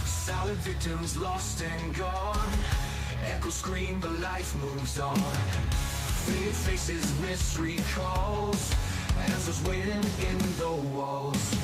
Silent victims lost and gone. Echoes scream, but life moves on. Faded faces, mystery calls. Answers waiting in the walls.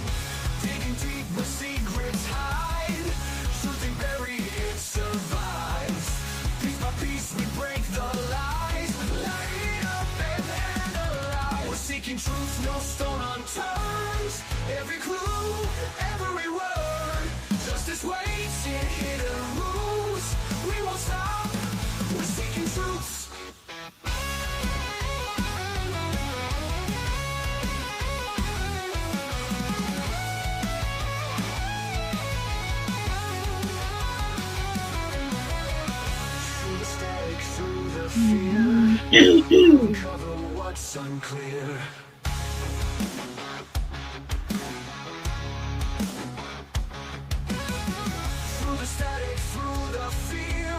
Digging deep where secrets hide. Something buried, it survives. Piece by piece we break the lies. Light up and alive. We're seeking truth, no stone unturned. Every clue, every word. Justice waits in hidden rules. We won't stop. We're seeking truth. Uncover what's unclear. Through the static, through the fear,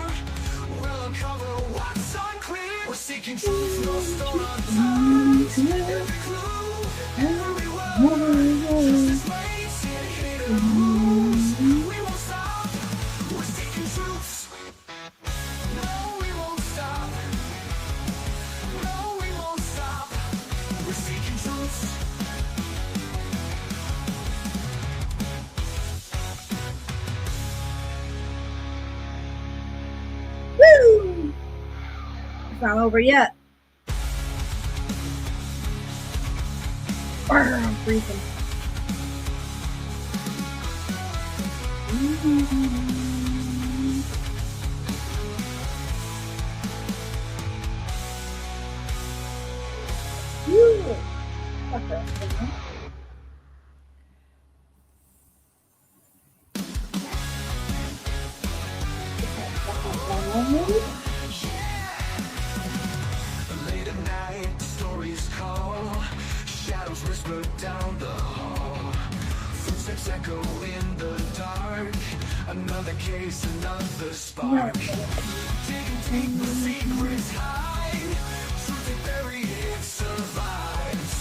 we'll uncover what's unclear. We're seeking truth, no stone unturned. Every clue, every word, justice waits in hidden rules. We won't stop. We're seeking truth. No, we won't stop. No, we won't stop. We're seeking truth. Woo! It's not over yet. I'm freezing. Okay. Late at night, stories call. Shadows whisper down the hall. Footsteps echo in the dark. Another case, another spark. Digging deep, the secrets hide. Truth buried, it survives.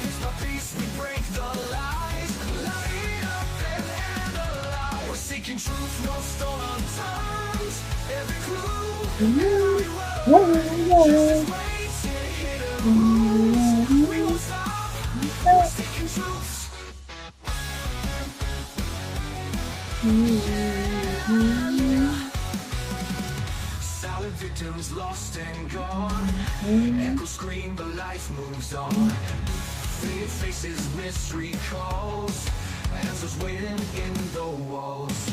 Piece by piece, we break the lies. Light up and alive. We're seeking truth, no stone unturned. Every clue, every word. Justice waits in hidden rules. We won't stop. We're seeking truth. Silent victims lost and gone. Echoes scream, but life moves on. Faded faces, mystery calls. Answers waiting in the walls.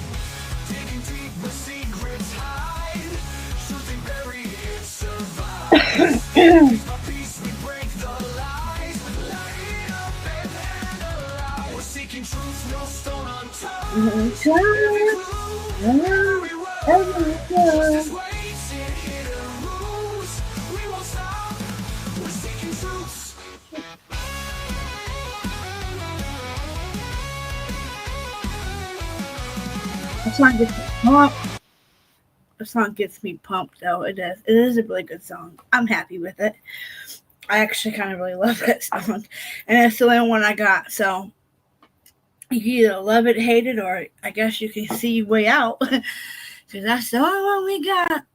Digging deep where secrets hide. Something buried, it survives. Piece by piece we break the lies. Light up and alive. We're seeking truth, no stone unturned. Every clue, every word. Justice waits in hidden rules. We won't stop. We're seeking truth. The song gets me pumped. The song gets me pumped, though. It is. It is a really good song. I'm happy with it. I actually kind of really love that song, and it's the only one I got. So you can either love it, hate it, or I guess you can see your way out, because that's the only one we got.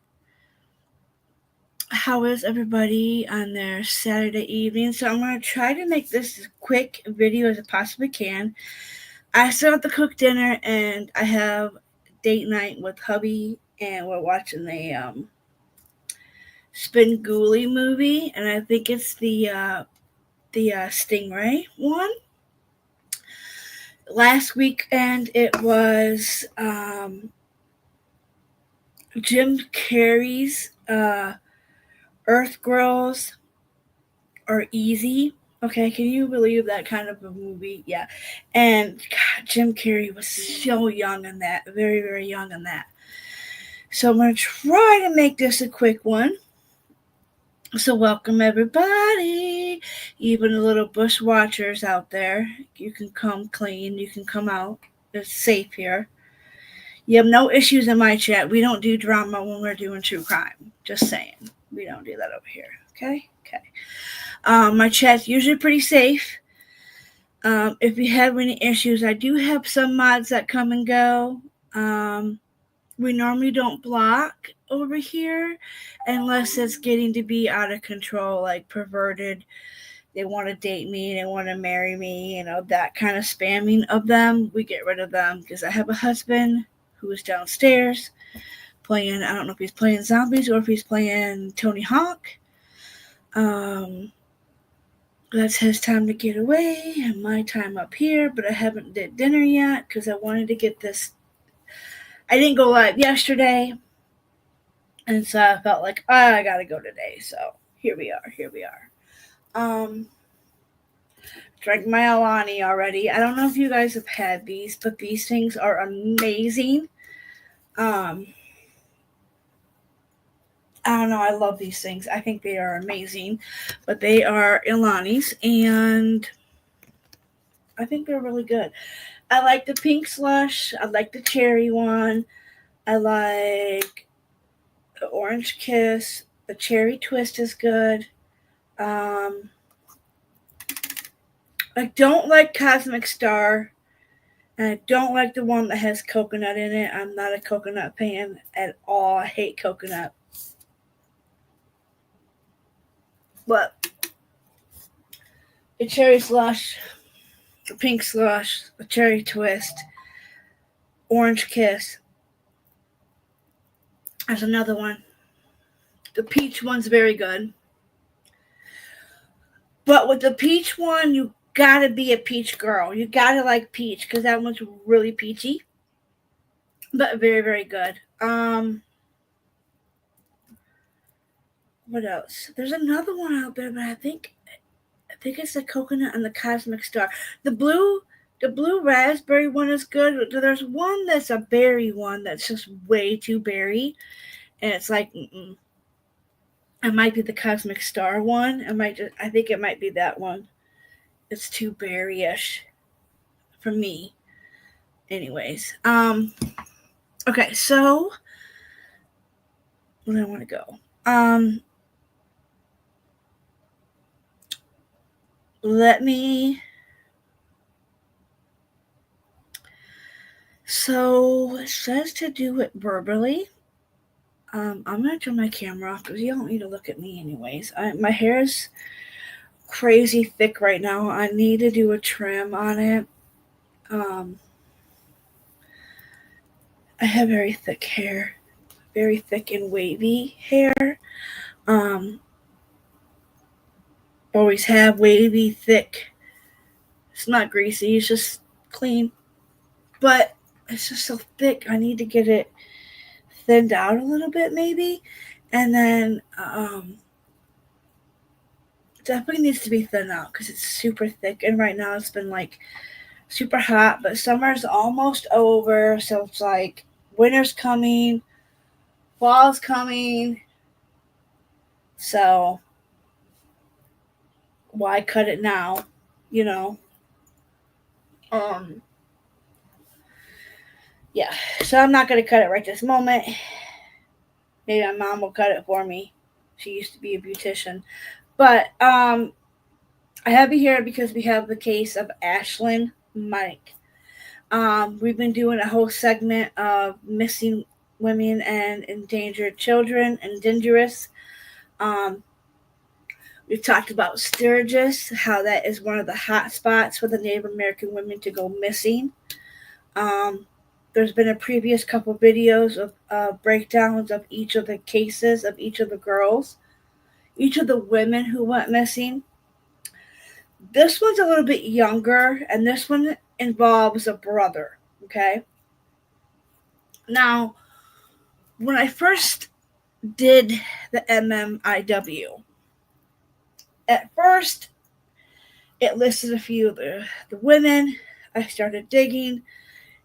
How is everybody on their Saturday evening? So I'm going to try to make this as quick video as I possibly can. I still have to cook dinner, and I have date night with hubby, and we're watching the Spenguli movie, and I think it's the Stingray one. Last weekend it was Jim Carrey's Earth Girls Are Easy. Okay, can you believe that kind of a movie? Yeah. And God, Jim Carrey was so young in that. Very, very young in that. So I'm going to try to make this a quick one. So welcome everybody. Even the little bush watchers out there. You can come clean. You can come out. It's safe here. You have no issues in my chat. We don't do drama when we're doing true crime. Just saying. We don't do that over here. Okay. My chat's usually pretty safe. If you have any issues, I do have some mods that come and go. We normally don't block over here unless it's getting to be out of control, like perverted. They want to date me, they want to marry me, that kind of spamming of them. We get rid of them because I have a husband who is downstairs playing, I don't know if he's playing zombies or if he's playing Tony Hawk. That's his time to get away and my time up here, but I haven't did dinner yet because I wanted to get this. I didn't go live yesterday, and so I felt like I gotta go today. So here we are. Drank my Alani already. I don't know if you guys have had these, but these things are amazing. I don't know. I love these things. I think they are amazing, but they are Ilani's, and I think they're really good. I like the pink slush. I like the cherry one. I like the orange kiss. The cherry twist is good. I don't like Cosmic Star. And I don't like the one that has coconut in it. I'm not a coconut fan at all. I hate coconut. But the cherry slush, the pink slush, the cherry twist, orange kiss. There's another one. The peach one's very good. But with the peach one, you gotta be a peach girl. You gotta like peach because that one's really peachy. But very, very good. What else? There's another one out there, but I think it's the coconut and the Cosmic Star. The blue raspberry one is good. There's one that's a berry one that's just way too berry, and it's like, it might be the Cosmic Star one. I think it might be that one. It's too berry-ish for me. Anyways, okay, so where do I want to go? So it says to do it verbally. I'm gonna turn my camera off because you don't need to look at me anyways. My hair is crazy thick right now. I need to do a trim on it. I have very thick hair, very thick and wavy hair. Always have wavy, thick. It's not greasy, it's just clean. But it's just so thick. I need to get it thinned out a little bit maybe. And then definitely needs to be thinned out because it's super thick. And right now it's been like super hot, but summer's almost over. So it's like winter's coming, fall's coming. So why cut it now? Yeah, so I'm not going to cut it right this moment. Maybe my mom will cut it for me. She used to be a beautician. But I have you here because we have the case of Ashlynne Mike. We've been doing a whole segment of missing women and endangered children, Indigenous. We've talked about Sturgis, how that is one of the hot spots for the Native American women to go missing. There's been a previous couple videos of breakdowns of each of the cases of each of the girls, each of the women who went missing. This one's a little bit younger, and this one involves a brother, okay? Now, when I first did the MMIWG, at first, it listed a few of the women. I started digging,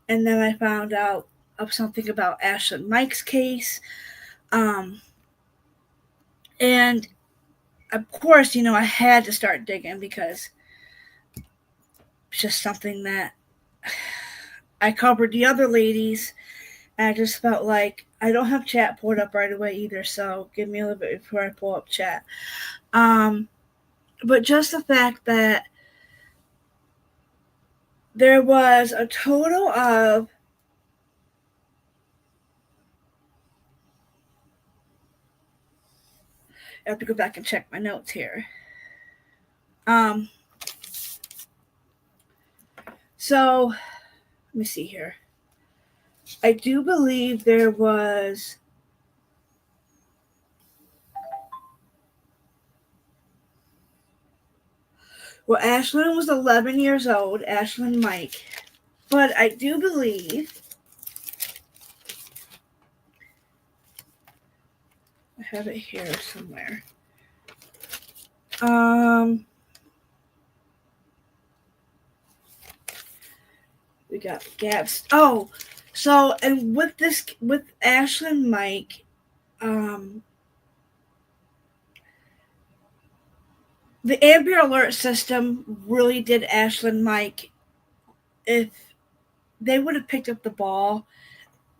and then I found out of something about Ashlynne Mike's case. And of course, I had to start digging because it's just something that I covered the other ladies, I just felt like I don't have chat pulled up right away either, so give me a little bit before I pull up chat. But just the fact that there was a total of I have to go back and check my notes here. So let me see here. I do believe there was Ashlynne was 11 years old, Ashlynne Mike. But I do believe I have it here somewhere. We got gaps. Oh, so and with Ashlynne Mike, the Amber Alert system really did Ashlynne Mike. If they would have picked up the ball,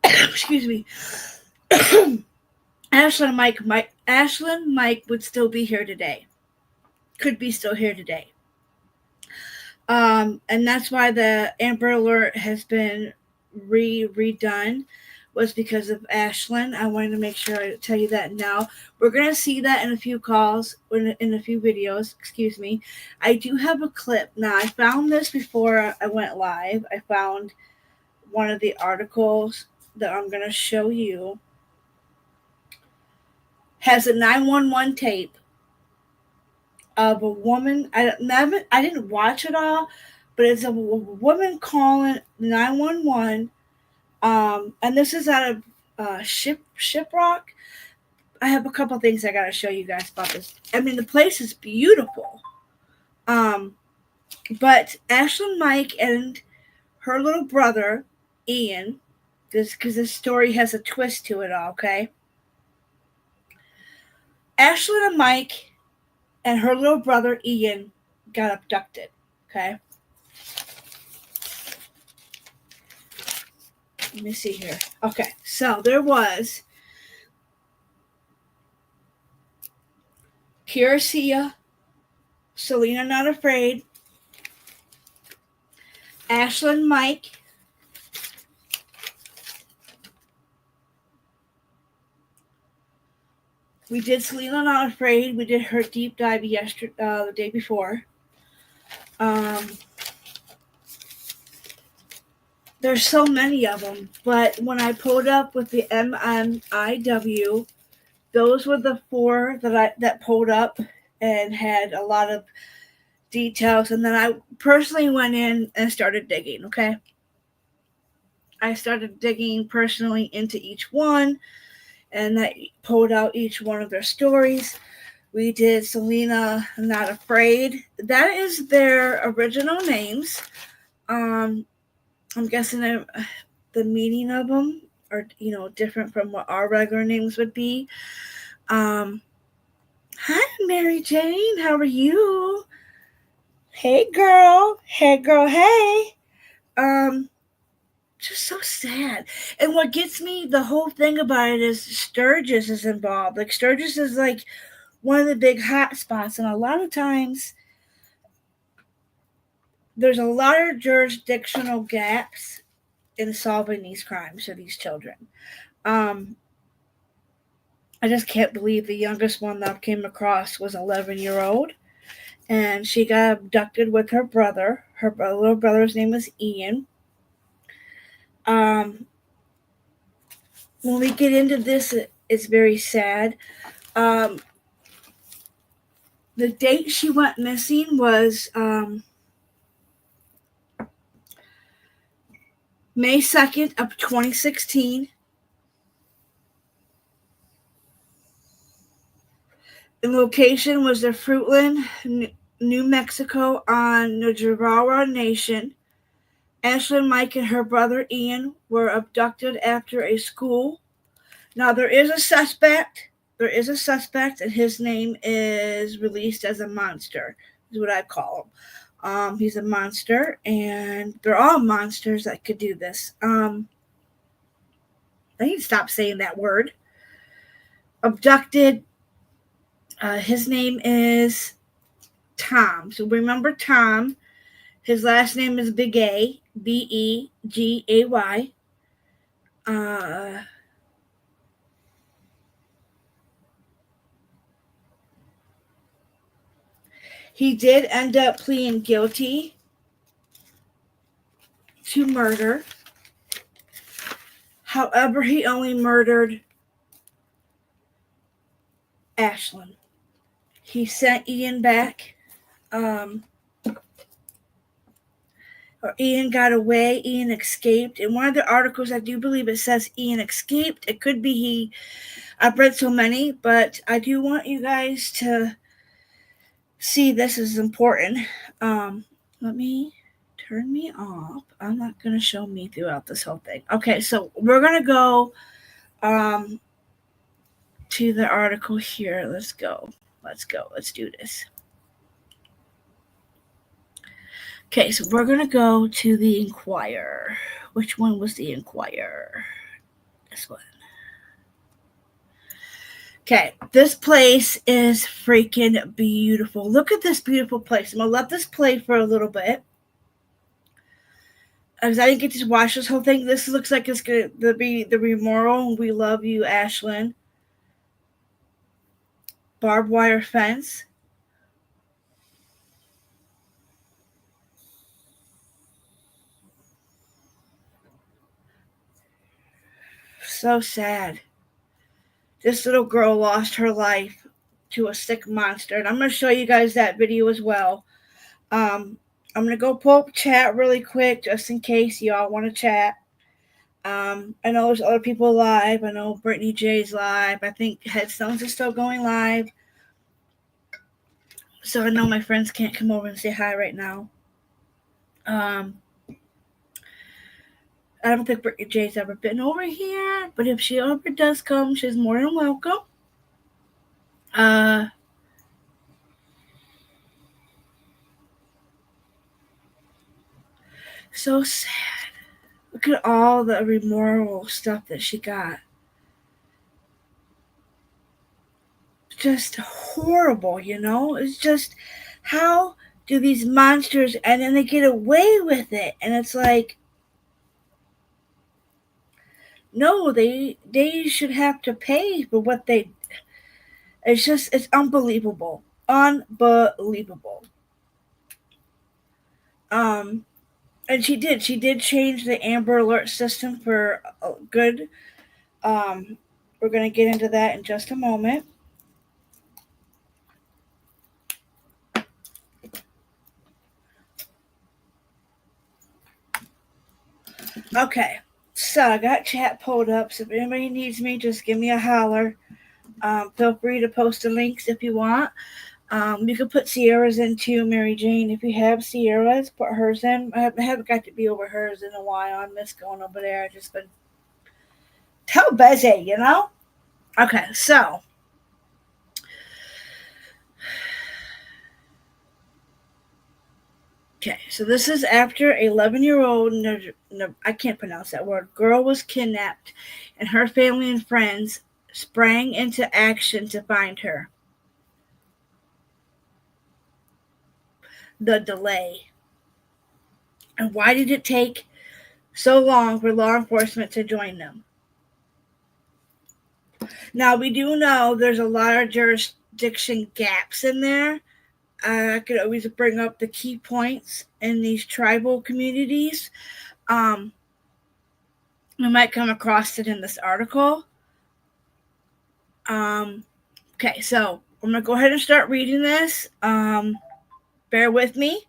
excuse me, Ashlynne Mike would still be here today. Could be still here today. And that's why the Amber Alert has been redone, was because of Ashlynne. I wanted to make sure I tell you that now. We're going to see that in a few calls, in a few videos, excuse me. I do have a clip. Now, I found this before I went live. I found one of the articles that I'm going to show you. Has a 911 tape of a woman. I didn't watch it all, but it's a woman calling 911. And this is out of Shiprock. I have a couple things I gotta show you guys about this. I mean, the place is beautiful. But Ashlynne Mike and her little brother Ian, because this story has a twist to it all. Okay, Ashlynne and Mike and her little brother Ian got abducted. Okay. Let me see here. Okay, so there was Kirasia, Selena Not Afraid, Ashlynne Mike, we did Selena Not Afraid. We did her deep dive the day before. There's so many of them, but when I pulled up with the MMIWG, those were the 4 that pulled up and had a lot of details. And then I personally went in and started digging. Okay, I started digging personally into each one, and that pulled out each one of their stories. We did Selena Not Afraid. That is their original names. I'm guessing the meaning of them are, different from what our regular names would be. Hi, Mary Jane. How are you? Hey, girl. Hey, girl. Hey. Just so sad. And what gets me, the whole thing about it is Sturgis is involved. Like, Sturgis is like one of the big hot spots, and a lot of times there's a lot of jurisdictional gaps in solving these crimes for these children. I just can't believe the youngest one that I came across was 11-year-old, and she got abducted with her brother. Her little brother's name was Ian. When we get into this, it's very sad. The date she went missing was May 2nd of 2016. The location was the Fruitland, New Mexico on the Navajo Nation. Ashlynne Mike and her brother Ian were abducted after a school. Now, there is a suspect. And his name is released as a monster, is what I call him. He's a monster, and they're all monsters that could do this. I need to stop saying that word. Abducted. His name is Tom. So remember Tom. His last name is Begay. Begay. He did end up pleading guilty to murder. However, he only murdered Ashlynne. He sent Ian back. Ian got away. Ian escaped. In one of the articles, I do believe it says Ian escaped. It could be he. I've read so many, but I do want you guys to see this is important. Let me turn me off. I'm not going to show me throughout this whole thing. Okay, so we're going to go to the article here. Let's go. Let's do this. Okay, so we're going to go to the Inquirer. Which one was the Inquirer? This one. Okay, this place is freaking beautiful. Look at this beautiful place. I'm going to let this play for a little bit. Because I didn't get to watch this whole thing. This looks like it's going to be the memorial. We love you, Ashlynne. Barbed wire fence. So sad. This little girl lost her life to a sick monster. And I'm going to show you guys that video as well. I'm going to go pull up chat really quick just in case y'all want to chat. I know there's other people live. I know Brittany J's live. I think Headstones is still going live. So I know my friends can't come over and say hi right now. I don't think Brittany J's ever been over here, but if she ever does come, she's more than welcome. So sad. Look at all the memorial stuff that she got. Just horrible, you know? It's just, how do these monsters, and then they get away with it? And it's like, no, they should have to pay for what they. It's unbelievable. Unbelievable. And she did change the Amber Alert system for good. We're going to get into that in just a moment. Okay, so I got chat pulled up, so if anybody needs me, just give me a holler. Feel free to post the links if you want. You can put Sierra's in too, Mary Jane. If you have Sierra's, put hers in. I haven't got to be over hers in a while. I miss going over there. I've just been too busy, you know? Okay, so. Okay, so this is after an 11-year-old, I can't pronounce that word, girl was kidnapped, and her family and friends sprang into action to find her. The delay. And why did it take so long for law enforcement to join them? Now, we do know there's a lot of jurisdiction gaps in there. I could always bring up the key points in these tribal communities. We might come across it in this article. Okay, so I'm going to go ahead and start reading this. Bear with me.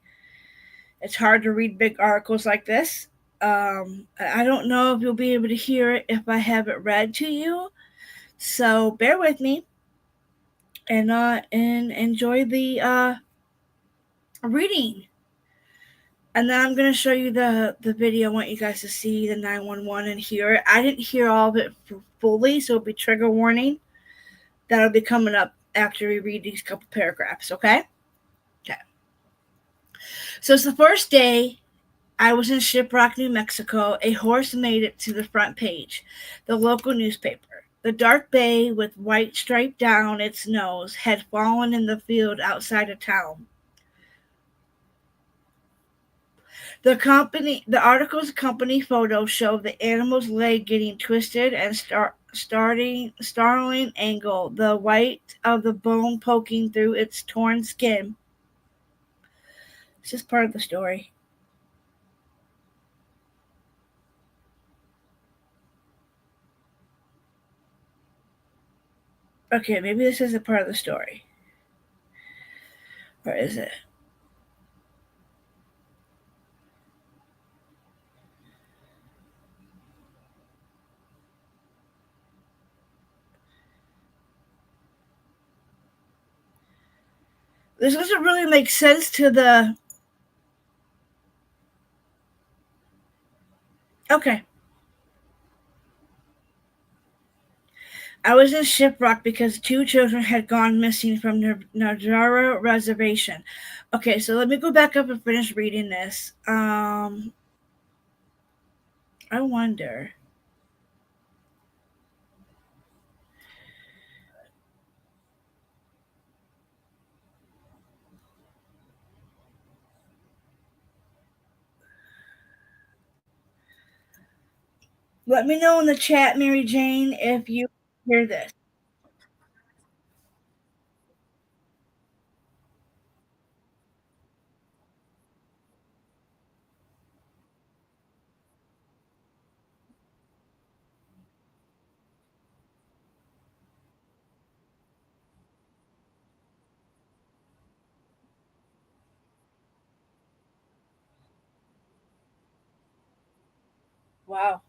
It's hard to read big articles like this. I don't know if you'll be able to hear it if I have it read to you. So bear with me and enjoy the reading. And then I'm going to show you the video. I want you guys to see the 911 and hear it. I didn't hear all of it fully, so it'll be trigger warning. That'll be coming up after we read these couple paragraphs, okay? Okay. So it's the first day I was in Shiprock, New Mexico. A horse made it to the front page, the local newspaper. The dark bay with white stripe down its nose had fallen in the field outside of town. The article's company photo showed the animal's leg getting twisted and startling angle, the white of the bone poking through its torn skin. It's just part of the story. Okay, maybe this isn't part of the story. Or is it? This doesn't really make sense to the. Okay. I was in Shiprock because two children had gone missing from the Navajo reservation. Okay, so let me go back up and finish reading this. I wonder. Let me know in the chat, Mary Jane, if you hear this. Wow.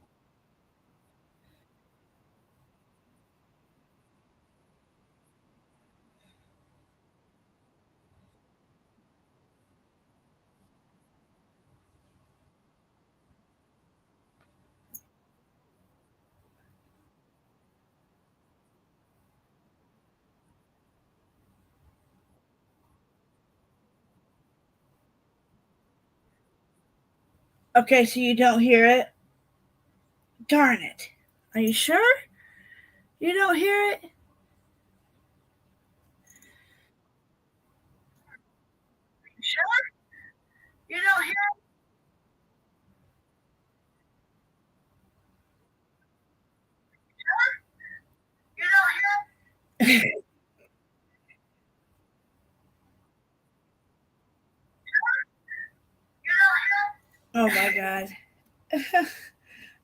Okay, so you don't hear it? Darn it. Are you sure? You don't hear it? Sure? You don't hear it? You don't hear it? Oh my god.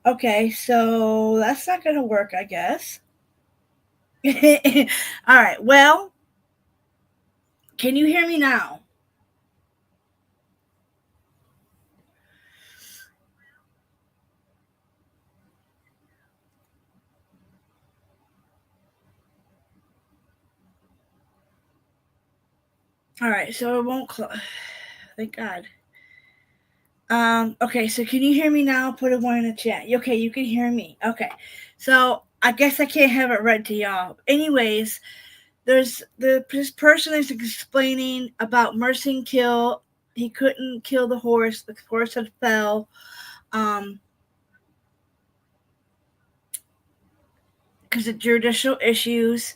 Okay, so that's not going to work, I guess. All right, well, can you hear me now? All right, so it won't close. Thank God. Okay, so can you hear me now? Put a one in the chat. Okay, you can hear me. Okay. So I guess I can't have it read to y'all. Anyways, this person is explaining about Mercy kill. He couldn't kill the horse. The horse had fell. Because of judicial issues.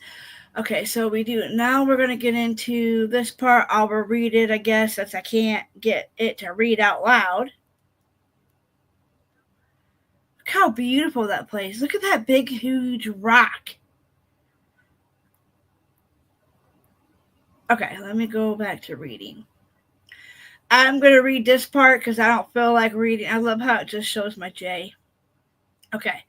Okay, so we do now. We're gonna get into this part. I'll read it, I guess, since I can't get it to read out loud. Look how beautiful that place. Look at that big, huge rock. Okay, let me go back to reading. I'm going to read this part because I don't feel like reading. I love how it just shows my J. Okay.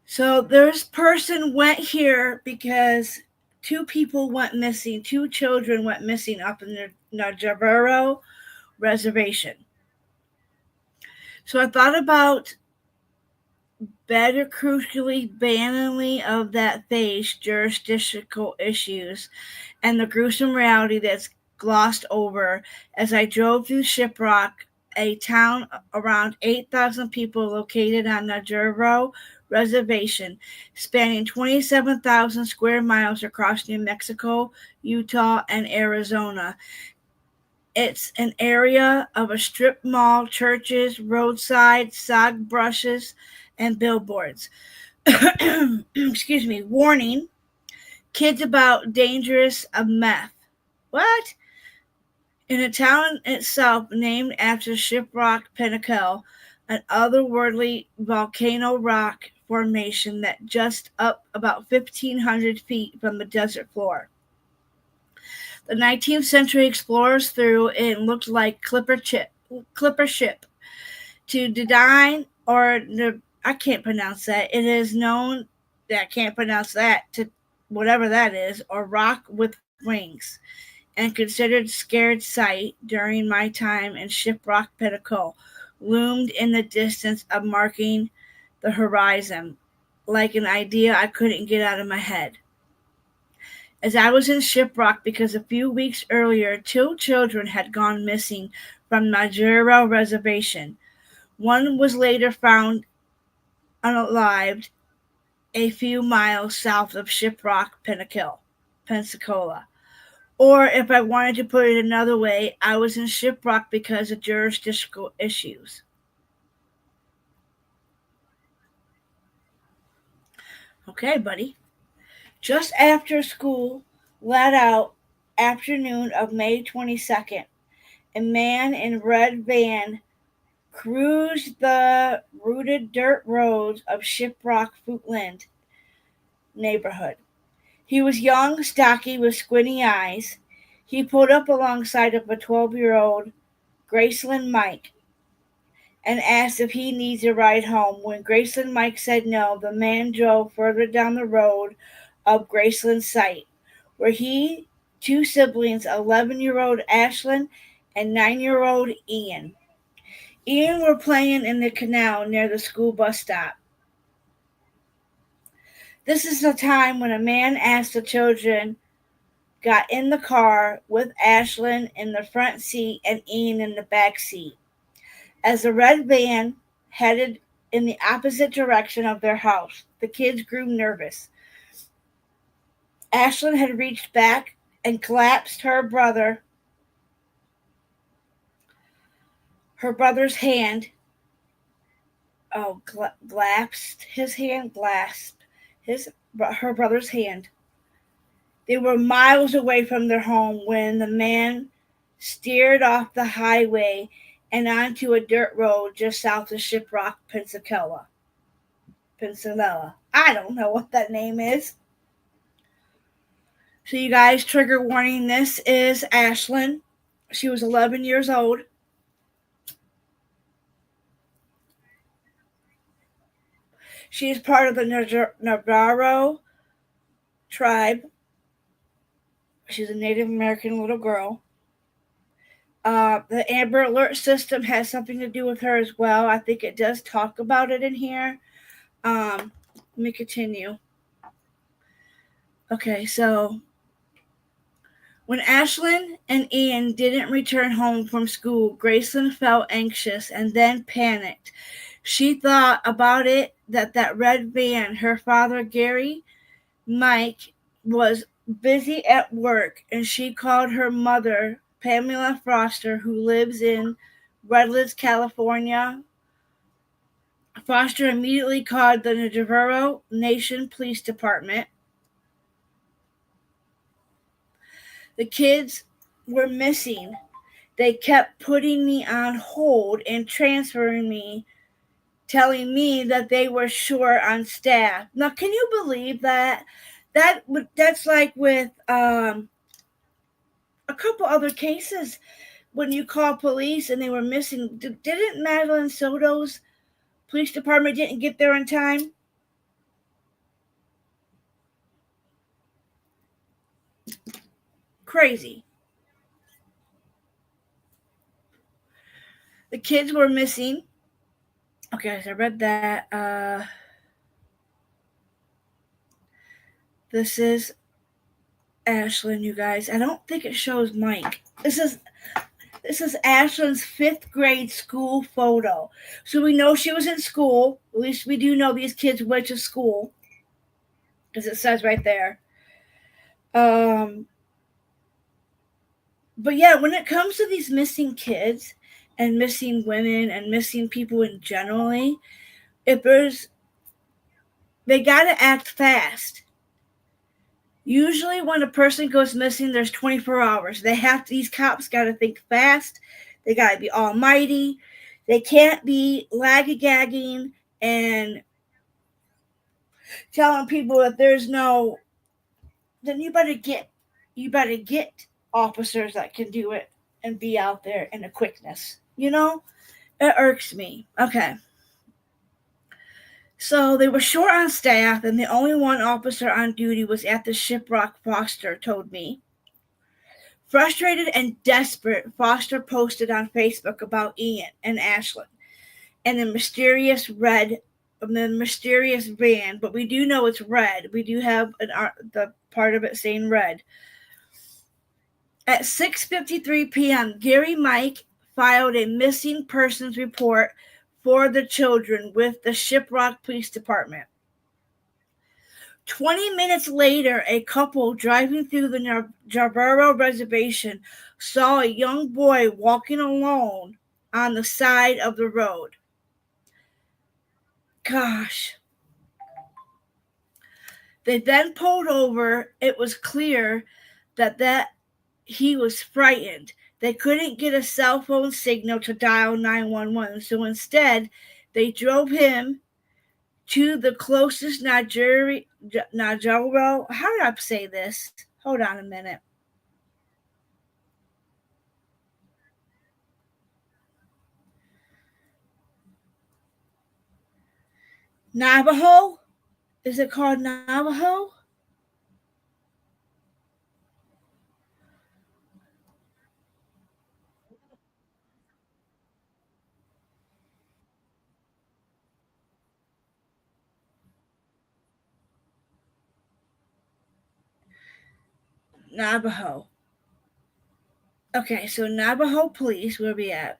So this person went here because two people went missing. Two children went missing up in the Navajo reservation. So I thought about better crucially banning of that face jurisdictional issues and the gruesome reality that's glossed over as I drove through Shiprock, a town around 8,000 people located on Navajo Reservation, spanning 27,000 square miles across New Mexico, Utah, and Arizona. It's an area of a strip mall, churches, roadside, sod brushes, and billboards. Excuse me. Warning: kids about dangerous of meth. What? In a town itself named after Shiprock Pinnacle, an otherworldly volcano rock formation that just up about 1,500 feet from the desert floor. The 19th century explorers through it looked like clipper ship. To Dedine or I can't pronounce that. It is known that I can't pronounce that to whatever that is, or rock with wings, and considered scared sight during my time in Shiprock Pinnacle, loomed in the distance of marking the horizon, like an idea I couldn't get out of my head. As I was in Shiprock because a few weeks earlier 2 children had gone missing from Navajo Reservation. One was later found unalived a few miles south of Shiprock, Pensacola. Or, if I wanted to put it another way, I was in Shiprock because of jurisdictional issues. Okay, buddy. Just after school let out, afternoon of May 22nd, a man in red van cruised the rooted dirt roads of Shiprock Footland neighborhood. He was young, stocky, with squinty eyes. He pulled up alongside of a 12-year-old Ashlynne Mike and asked if he needs a ride home. When Ashlynne Mike said no, the man drove further down the road of Graceland's site, where he, 2 siblings, 11-year-old Ashlynne and 9-year-old Ian were playing in the canal near the school bus stop. This is the time when a man asked the children got in the car with Ashlynne in the front seat and Ian in the back seat. As the red van headed in the opposite direction of their house, the kids grew nervous. Ashlynne had reached back and clasped her brother's hand. Her brother's hand. They were miles away from their home when the man steered off the highway and onto a dirt road just south of Shiprock, Pensacola. I don't know what that name is. So you guys, trigger warning, this is Ashlynne. She was 11 years old. She is part of the Navajo tribe. She's a Native American little girl. The Amber Alert system has something to do with her as well. I think it does talk about it in here. Let me continue. Okay, so when Ashlynne and Ian didn't return home from school, Graceland felt anxious and then panicked. She thought about it that red van, her father Gary Mike, was busy at work, and she called her mother, Pamela Foster, who lives in Redlands, California. Foster immediately called the Navajo Nation Police Department. The kids were missing. They kept putting me on hold and transferring me, telling me that they were short on staff. Now, can you believe that? That's like with a couple other cases when you call police and they were missing. Didn't Madeline Soto's police department didn't get there in time? Crazy. The kids were missing. Okay, so I read that. This is Ashlynne, you guys. I don't think it shows Mike. This is Ashlynne's 5th grade school photo. So we know she was in school. At least we do know these kids went to school, because it says right there. But yeah, when it comes to these missing kids and missing women and missing people in generally, if there's they gotta act fast. Usually when a person goes missing, there's 24 hours. These cops gotta think fast. They gotta be almighty. They can't be laggy-gagging and telling people that there's no, then you better get officers that can do it and be out there in a quickness. It irks me. Okay. So they were short on staff, and the only one officer on duty was at the Shiprock, Foster told me. Frustrated and desperate, Foster posted on Facebook about Ian and Ashlynne and the mysterious van, but we do know it's red. We do have the part of it saying red. At 6:53 p.m., Gary Mike filed a missing persons report for the children with the Shiprock Police Department. 20 minutes later, a couple driving through the Navajo Reservation saw a young boy walking alone on the side of the road. Gosh. They then pulled over. It was clear that he was frightened. They couldn't get a cell phone signal to dial 911, so instead they drove him to the closest Navajo. How did I say this? Hold on a minute. Navajo? Is it called Navajo? Navajo. Okay, so Navajo police, where we at?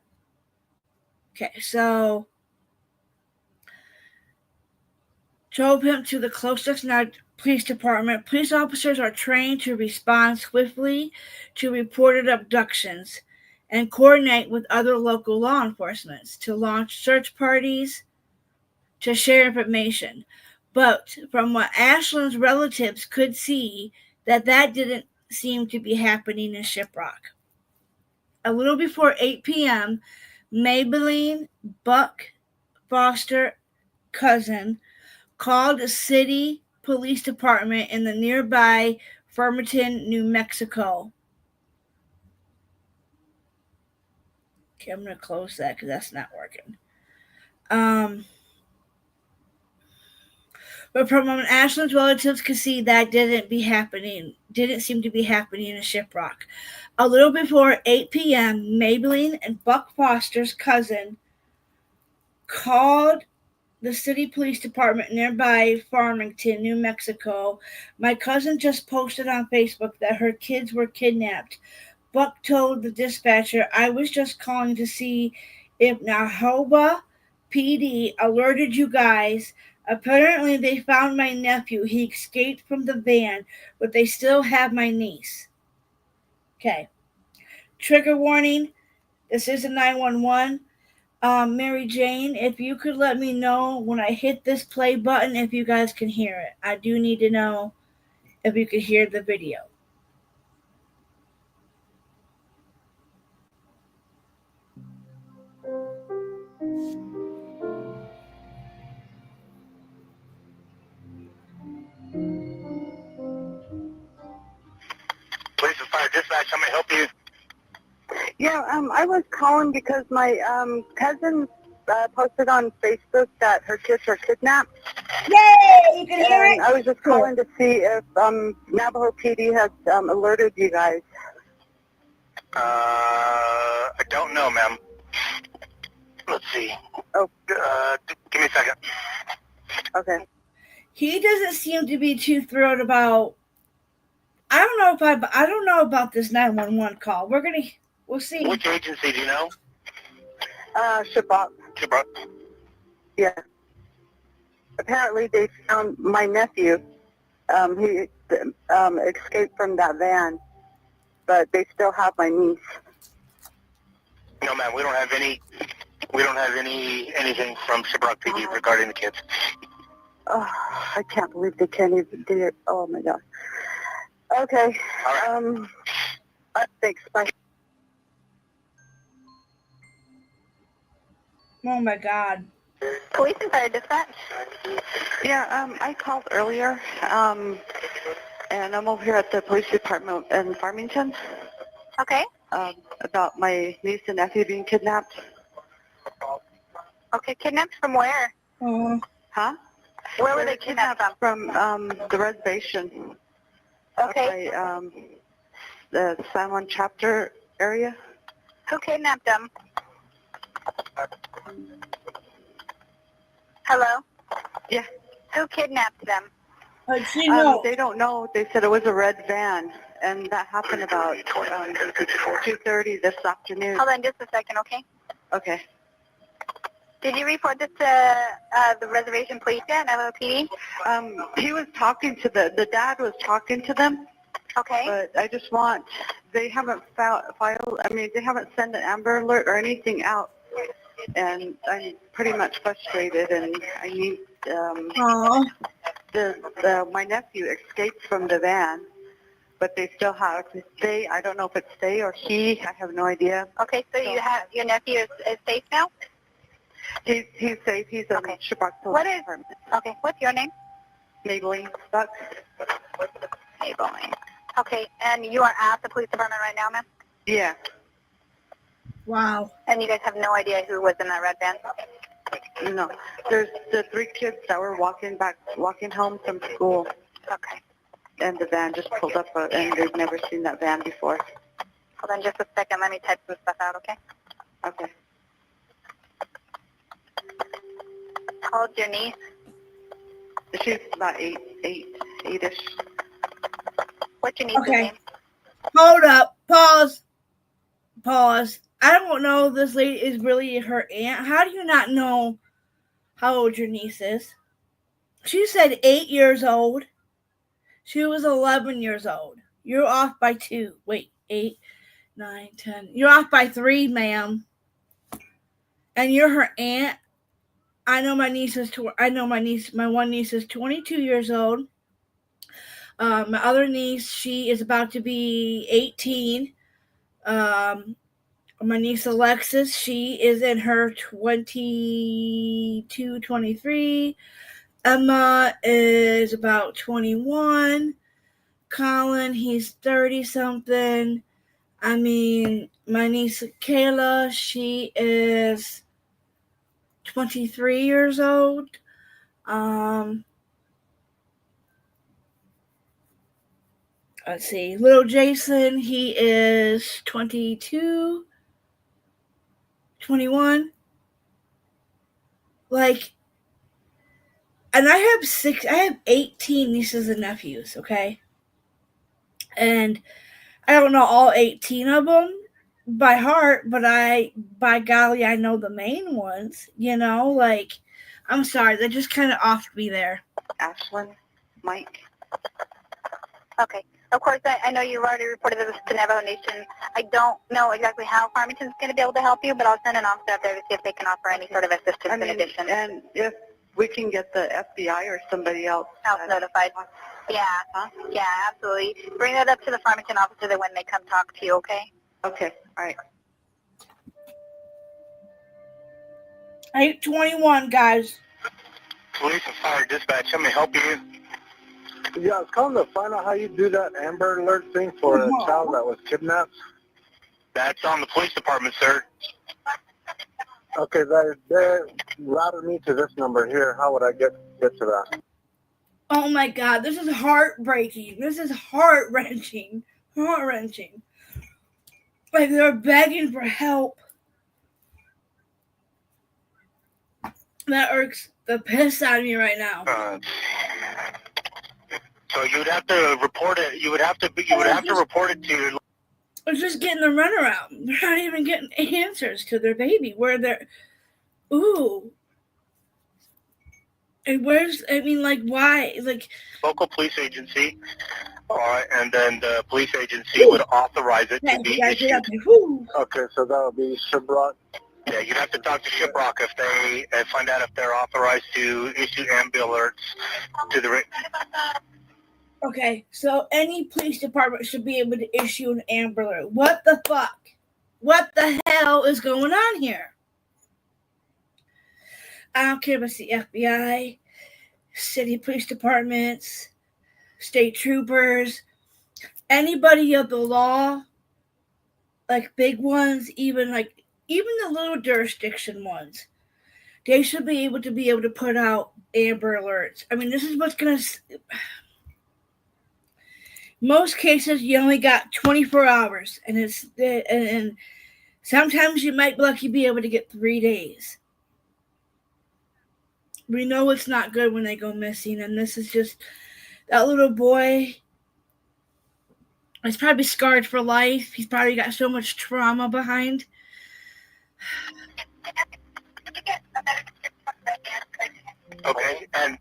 Okay, so drove him to the closest police department. Police officers are trained to respond swiftly to reported abductions and coordinate with other local law enforcement to launch search parties to share information. But from what Ashlynne's relatives could see, that didn't seem to be happening in Shiprock. A little before 8 p.m., Maybelline Buck Foster cousin called the city police department in the nearby Farmington, New Mexico. Okay, I'm going to close that because that's not working. But from what Ashlynne's relatives could see, that didn't seem to be happening in Shiprock. A little before 8 p.m., Maybelline and Buck Foster's cousin called the city police department nearby Farmington, New Mexico. My cousin just posted on Facebook that her kids were kidnapped. Buck told the dispatcher, I was just calling to see if Navajo PD alerted you guys. Apparently they found my nephew. He escaped from the van, but they still have my niece. Okay. Trigger warning. This is a 911. Mary Jane, if you could let me know when I hit this play button if you guys can hear it. I do need to know if you can hear the video. Police and Fire Dispatch, how may I help you? Yeah, I was calling because my cousin posted on Facebook that her kids are kidnapped. Yay! You can hear it? I was just calling to see if Navajo PD has alerted you guys. I don't know, ma'am. Let's see. Oh. Give me a second. Okay. He doesn't seem to be too thrilled about. I don't know about this 911 call. We'll see. Which agency do you know? Shiprock. Shiprock. Yeah. Apparently they found my nephew. He escaped from that van, but they still have my niece. No, ma'am, we don't have anything from Shiprock PD regarding the kids. Oh, I can't believe they can't even do it. Oh my God. Okay. All right. Thanks. Bye. Oh my God. Police and fire dispatch. Yeah, I called earlier, and I'm over here at the police department in Farmington, Okay. about my niece and nephew being kidnapped. Okay, kidnapped from where? Huh? Where were they kidnapped from? From the reservation. Okay. By, the San Juan chapter area. Who kidnapped them? Hello? Yeah. Who kidnapped them? They don't know. They said it was a red van, and that happened about 2:30 this afternoon. Hold on just a second, okay? Okay. Did you report this to the reservation police yet, Navajo PD? He was talking to the dad was talking to them. Okay. But I just want, they haven't they haven't sent an Amber Alert or anything out. And I'm pretty much frustrated, and I need, my nephew escaped from the van, but they still have to stay. I don't know if it's they or he. I have no idea. Okay, so you have, your nephew is safe now? He's safe. He's in Okay. Shiprock What Police is, Department. okay, what's your name? Maybelline Stuck. Maybelline. Okay, and you are at the police department right now, ma'am? Yeah. Wow. And you guys have no idea who was in that red van? No. There's the 3 kids that were walking home from school, Okay. and the van just pulled up, and they've never seen that van before. Hold on just a second. Let me type some stuff out, okay? Okay. How old's your niece? She's about eight-ish. What's your niece's Okay. name? Hold up. Pause. I don't know if this lady is really her aunt. How do you not know how old your niece is? She said 8 years old. She was 11 years old. You're off by 2. Wait, 8, 9, 10. You're off by 3, ma'am. And you're her aunt. My one niece is 22 years old. My other niece, she is about to be 18. My niece Alexis, she is in her 22, 23. Emma is about 21. Colin, he's 30-something. I mean, my niece Kayla, she is 23 years old. Let's see. Little Jason, he is 22, 21. Like, and I have 18 nieces and nephews, okay? And I don't know all 18 of them by heart, but by golly, I know the main ones, like, I'm sorry, that just kind of offed me there. Ashlynne Mike. Okay. Of course, I know you've already reported this to Navajo Nation. I don't know exactly how Farmington's going to be able to help you, but I'll send an officer out there to see if they can offer any sort of assistance in addition. And if we can get the FBI or somebody else notified. Yeah. Huh? Yeah, absolutely. Bring that up to the Farmington officer that when they come talk to you, okay? Okay. All right. 821, guys. Police and fire dispatch, how may I help you? Yeah, I was calling to find out how you do that Amber Alert thing for a child that was kidnapped. That's on the police department, sir. Okay, they routed me to this number here. How would I get to that? Oh my God, this is heartbreaking. This is heart-wrenching. Like, they're begging for help. That irks the piss out of me right now. So you would have to report it. You would have to report it to. They're just getting the runaround. They're not even getting answers to their baby. Where they're, ooh. And why? Like, Local police agency. All right, and then the police agency would authorize it to be issued. Okay, so that would be Shiprock. Yeah, you'd have to talk to Shiprock if they find out if they're authorized to issue Amber Alerts to the. Okay, so any police department should be able to issue an Amber Alert. What the fuck? What the hell is going on here? I don't care if it's the FBI, city police departments, state troopers, anybody of the law, like big ones, even the little jurisdiction ones. They should be able to put out Amber Alerts. I mean, this is what's going to... Most cases, you only got 24 hours, and sometimes you might be lucky to be able to get 3 days. We know it's not good when they go missing, and this is just... That little boy is probably scarred for life. He's probably got so much trauma behind. Okay, and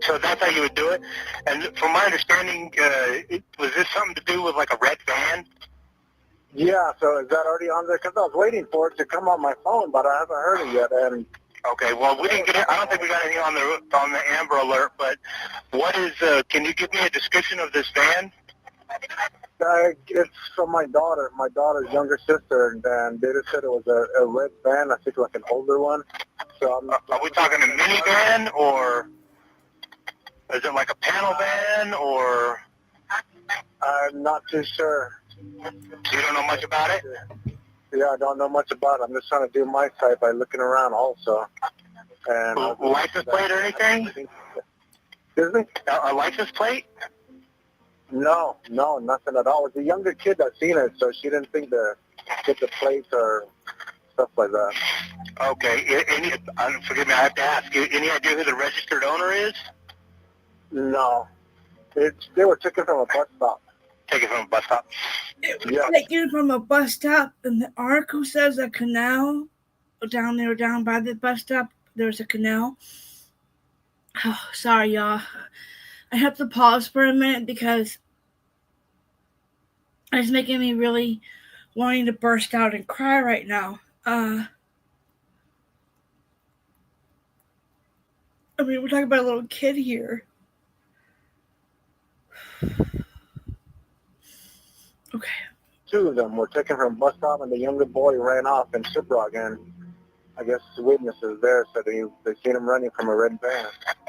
so that's how you would do it. And from my understanding, was this something to do with like a red van? Yeah, so is that already on there? Because I was waiting for it to come on my phone, but I haven't heard it yet. And okay, well, we didn't get it. I don't think we got anything on the Amber Alert. But what is? Can you give me a description of this van? It's from my daughter, my daughter's younger sister, and they just said it was a red van. I think like an older one. So are we talking a minivan, or is it like a panel van, or? I'm not too sure. So you don't know much about it? Yeah, I don't know much about it. I'm just trying to do my side by looking around also. And license plate or anything? Excuse me? A license plate? No, nothing at all. It was a younger kid that seen it, so she didn't think to get the plates or stuff like that. Okay. Forgive me, I have to ask you, any idea who the registered owner is? No. They were taken from a bus stop. Taken from a bus stop? Yeah. Taken from a bus stop, and the article says a canal down by the bus stop. There's a canal. Oh, sorry, y'all. I have to pause for a minute because it's making me really wanting to burst out and cry right now. I mean, we're talking about a little kid here. Okay. 2 of them were taken from a bus stop, and the younger boy ran off in Shiprock, and I guess witnesses there said they seen him running from a red van.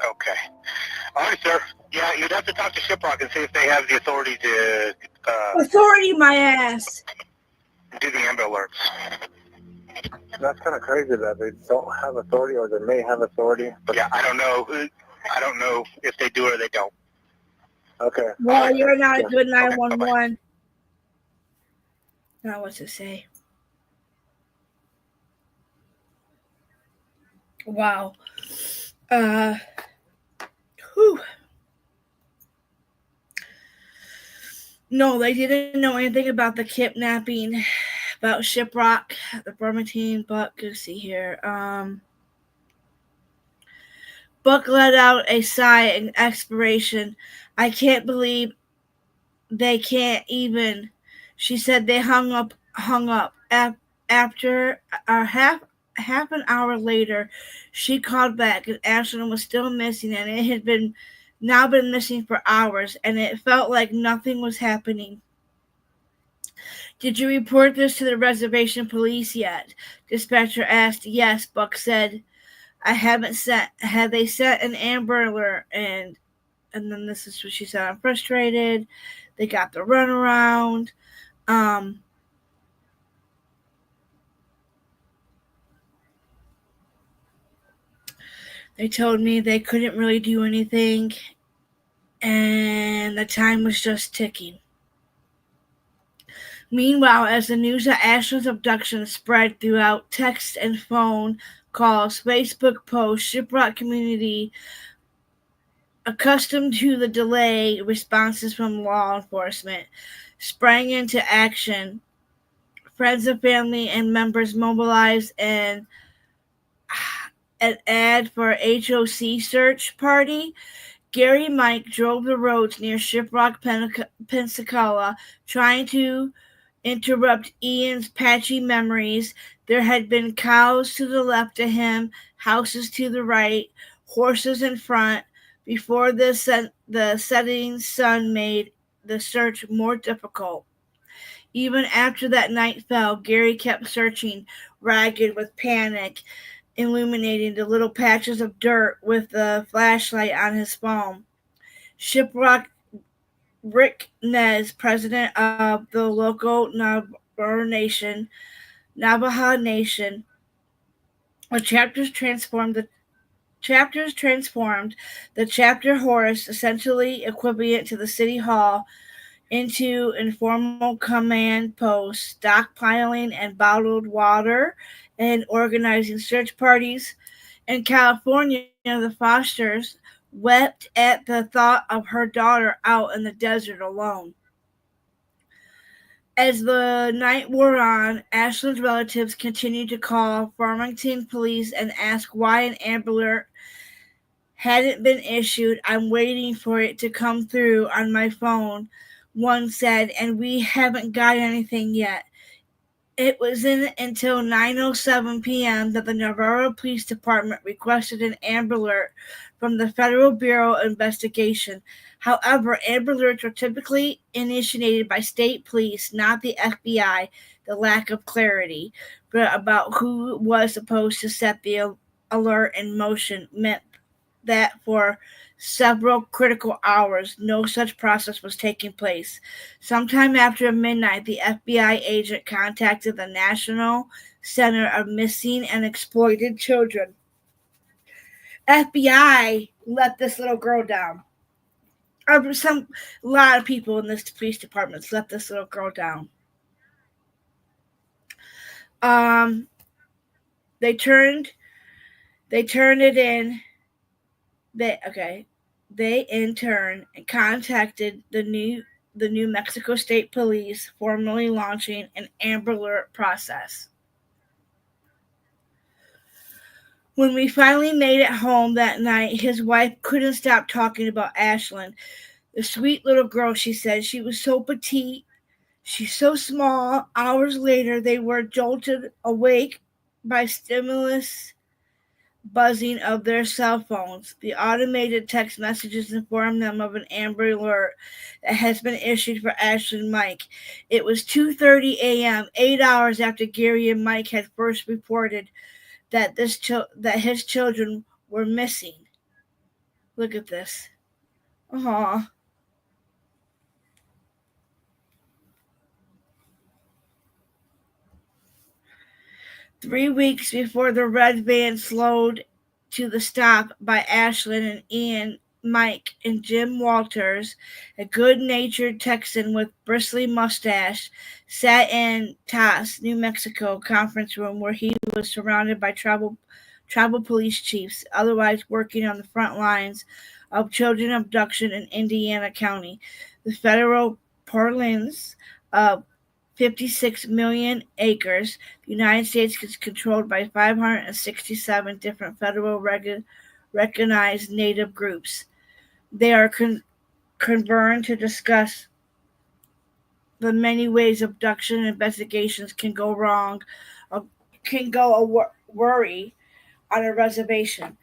Okay. All right, sir. Yeah, you'd have to talk to Shiprock and see if they have the authority to... authority, my ass! Do the Amber Alerts. That's kind of crazy that they don't have authority, or they may have authority. But yeah, I don't know. I don't know if they do or they don't. Okay. Well, you're not a good 911. Okay, Now, what's it say? Wow. Whew. No, they didn't know anything about the kidnapping, about Shiprock, the Burmantine, but let's see here. Buck let out a sigh in expiration. I can't believe they can't even. She said they hung up. After half an hour later, she called back, and Ashlynne was still missing, and it had been missing for hours, and it felt like nothing was happening. Did you report this to the reservation police yet? Dispatcher asked. Yes, Buck said. I haven't sent. Had they sent an Amber Alert? And then this is what she said. I'm frustrated. They got the runaround. They told me they couldn't really do anything, and the time was just ticking. Meanwhile, as the news of Ashlynne's abduction spread throughout text and phone calls, Facebook posts, Shiprock community, accustomed to the delay responses from law enforcement, sprang into action. Friends and family and members mobilized, and an ad for a HOC search party, Gary Mike drove the roads near Shiprock, Pensacola, trying to interrupt Ian's patchy memories. There had been cows to the left of him, houses to the right, horses in front. Before the setting sun made the search more difficult. Even after that night fell, Gary kept searching, ragged with panic, illuminating the little patches of dirt with the flashlight on his phone. Shiprock Rick Nez, president of the local Navajo Nation, the chapters transformed the chapter horse, essentially equivalent to the city hall, into informal command posts, stockpiling and bottled water, and organizing search parties. In California, the Fosters wept at the thought of her daughter out in the desert alone. As the night wore on, Ashlynne's relatives continued to call Farmington police and ask why an Amber Alert hadn't been issued. I'm waiting for it to come through on my phone, one said, and we haven't got anything yet. It wasn't until 9:07 p.m. that the Navajo Police Department requested an Amber Alert from the Federal Bureau of Investigation. However, Amber Alerts are typically initiated by state police, not the FBI. The lack of clarity about who was supposed to set the alert in motion meant that for several critical hours, no such process was taking place. Sometime after midnight, the FBI agent contacted the National Center of Missing and Exploited Children. FBI let this little girl down. A lot of people in this police department let this little girl down. They turned it in. They in turn contacted the New Mexico State Police, formally launching an Amber Alert process. When we finally made it home that night, his wife couldn't stop talking about Ashlynne. The sweet little girl, she said. She was so petite. She's so small. Hours later, they were jolted awake by stimulus buzzing of their cell phones. The automated text messages informed them of an Amber Alert that has been issued for Ashlynne Mike. It was 2:30 a.m., 8 hours after Gary and Mike had first reported that his children were missing. Look at this. Aww. Three weeks before the red van slowed to the stop by Ashlynne and Ian, Mike, and Jim Walters, a good-natured Texan with bristly mustache, sat in Taos, New Mexico conference room where he was surrounded by tribal police chiefs, otherwise working on the front lines of children abduction in Indiana County. The federal parlance of 56 million acres, the United States is controlled by 567 different federal recognized native groups. They are convened to discuss the many ways abduction investigations can go wrong, can go worry on a reservation.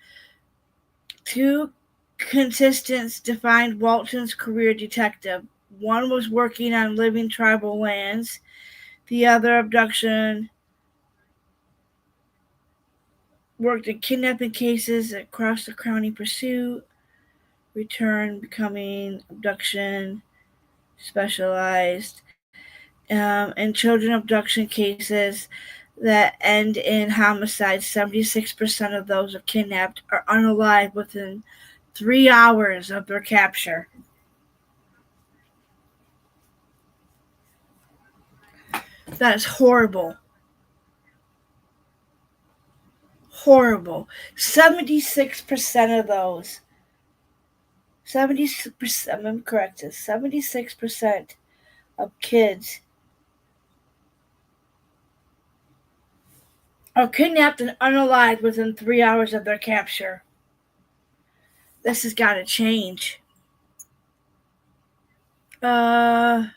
Two contestants defined Walton's career detective. One was working on living tribal lands. The other abduction worked in kidnapping cases across the county pursuit, return becoming abduction specialized, in children abduction cases that end in homicide. 76% of those kidnapped are unalive within 3 hours of their capture. That is horrible. Horrible. 76% of those. 76%, I'm correct. 76% of kids are kidnapped and unalived within 3 hours of their capture. This has got to change. An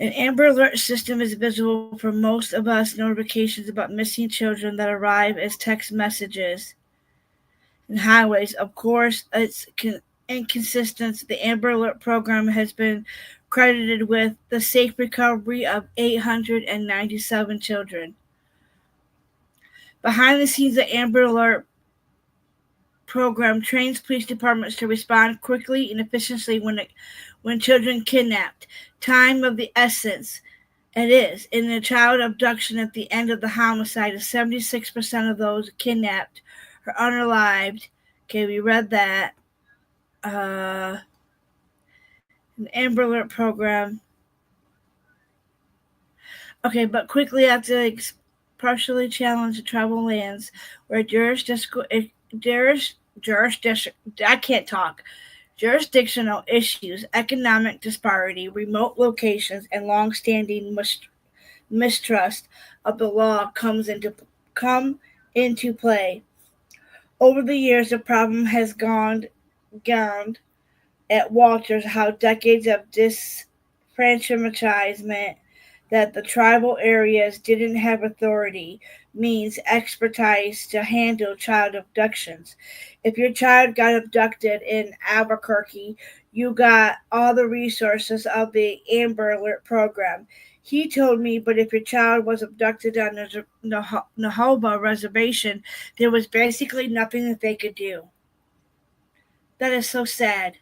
Amber Alert system is visible for most of us. Notifications about missing children that arrive as text messages and highways. Of course, it's inconsistent. The Amber Alert program has been credited with the safe recovery of 897 children. Behind the scenes, the Amber Alert program trains police departments to respond quickly and efficiently when children kidnapped. Time of the essence. It is. In a child abduction at the end of the homicide, 76% of those kidnapped are unalived. Okay, we read that. An Amber Alert program. Okay, but quickly after they partially challenged the tribal lands where jurisdictional issues, economic disparity, remote locations, and long-standing mistrust of the law come into play. Over the years, the problem has gone at Walters how decades of disenfranchisement that the tribal areas didn't have authority means expertise to handle child abductions. If your child got abducted in Albuquerque, you got all the resources of the Amber Alert program. He told me, but if your child was abducted on the Navajo reservation, there was basically nothing that they could do. That is so sad.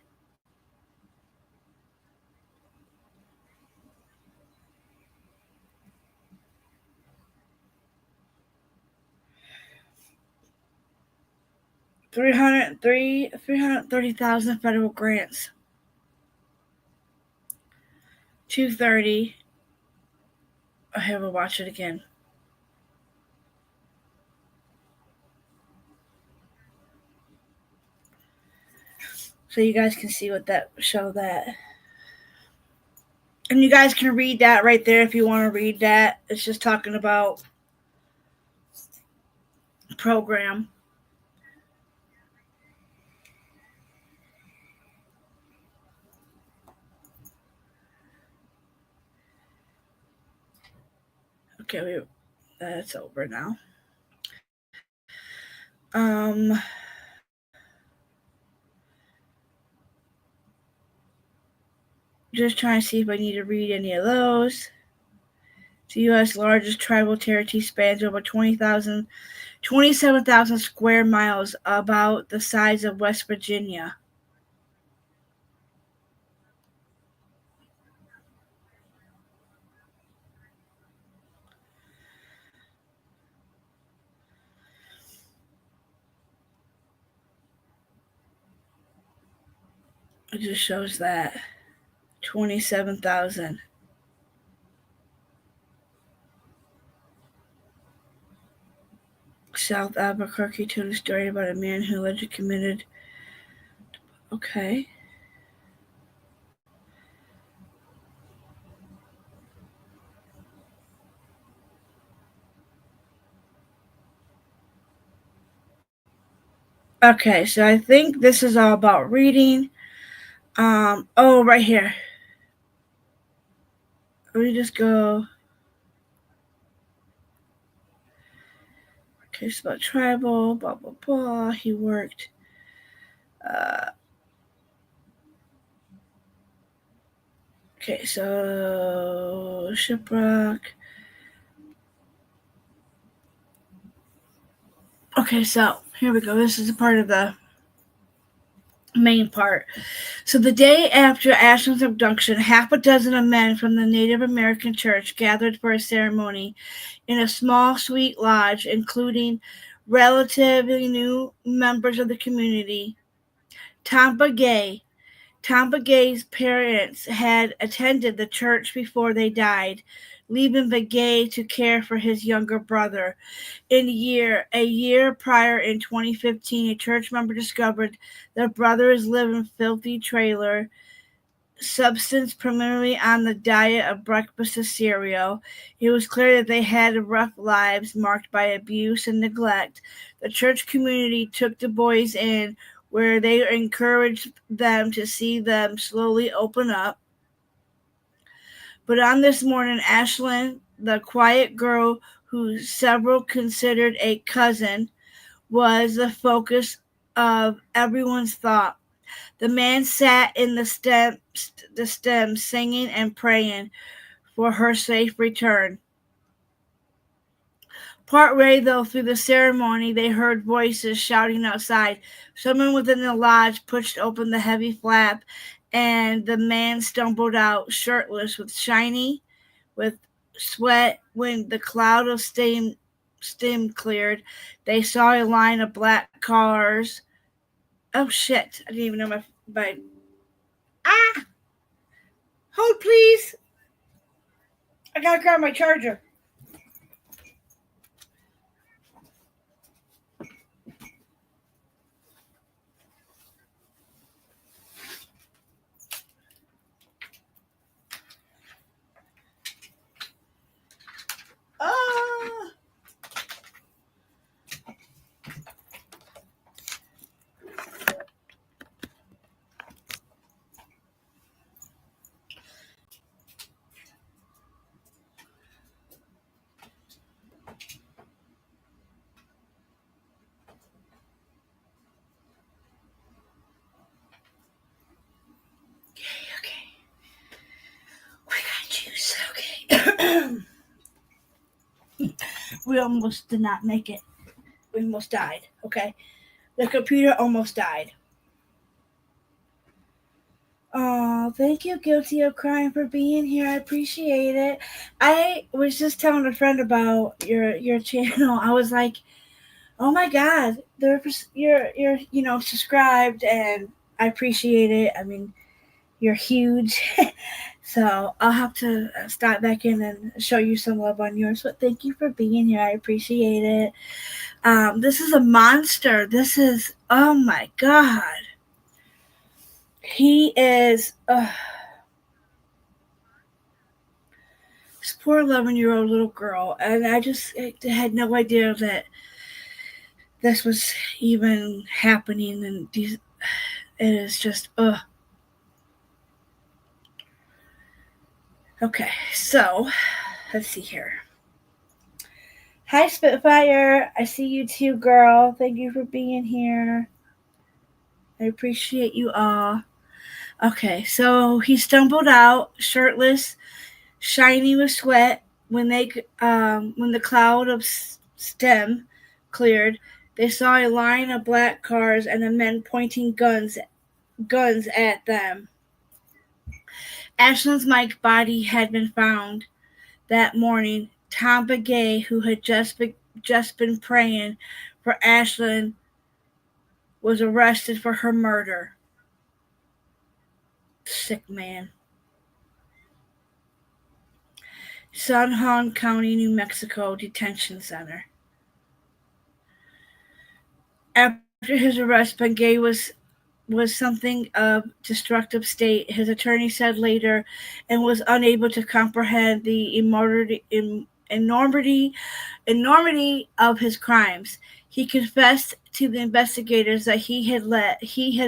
$330,000 federal grants. 230. Okay, we'll watch it again. So you guys can see what that show that. And you guys can read that right there if you want to read that. It's just talking about program. Okay, that's over now. Just trying to see if I need to read any of those. The U.S. largest tribal territory spans over 27,000 square miles, about the size of West Virginia. It just shows that 27,000. South Albuquerque told a story about a man who allegedly committed. Okay. Okay, so I think this is all about reading. Right here. Let me just go. Okay, it's about tribal, blah, blah, blah. He worked. Okay, so Shiprock. Okay, so here we go. This is a part of the main part. So the day after Ashlynne's abduction, half a dozen of men from the Native American church gathered for a ceremony in a small sweet lodge, including relatively new members of the community. Tampa Gay's parents had attended the church before they died, leaving Gay to care for his younger brother. A year prior, in 2015, a church member discovered their brother's living filthy trailer substance, primarily on the diet of breakfast cereal. It was clear that they had rough lives marked by abuse and neglect. The church community took the boys in, where they encouraged them to see them slowly open up. But on this morning, Ashlynne, the quiet girl who several considered a cousin, was the focus of everyone's thought. The man sat in the stem, singing and praying for her safe return. Partway, though, through the ceremony, they heard voices shouting outside. Someone within the lodge pushed open the heavy flap, and the man stumbled out, shirtless, with sweat. When the cloud of steam cleared, they saw a line of black cars. Oh, shit. I didn't even know my hold, please. I gotta grab my charger. Okay. We got juice. Okay. We almost did not make it. We almost died. Okay. The computer almost died. Oh, thank you, Guilty of Crime, for being here. I appreciate it. I was just telling a friend about your channel. I was like, oh my God, you're subscribed, and I appreciate it. I mean, you're huge. So I'll have to start back in and show you some love on yours. But thank you for being here. I appreciate it. This is a monster. This is, oh my God. He is, this poor 11-year-old little girl. And I had no idea that this was even happening. And it is just, Okay, so let's see here. Hi, Spitfire. I see you too, girl. Thank you for being here. I appreciate you all. Okay, so he stumbled out, shirtless, shiny with sweat. When the cloud of steam cleared, they saw a line of black cars and the men pointing guns at them. Ashlynne Mike's body had been found that morning. Tom Begay, who had just been praying for Ashlynne, was arrested for her murder. Sick man. San Juan County, New Mexico Detention Center. After his arrest, Begay was something of destructive state, his attorney said later, and was unable to comprehend the enormity of his crimes. He confessed to the investigators that he had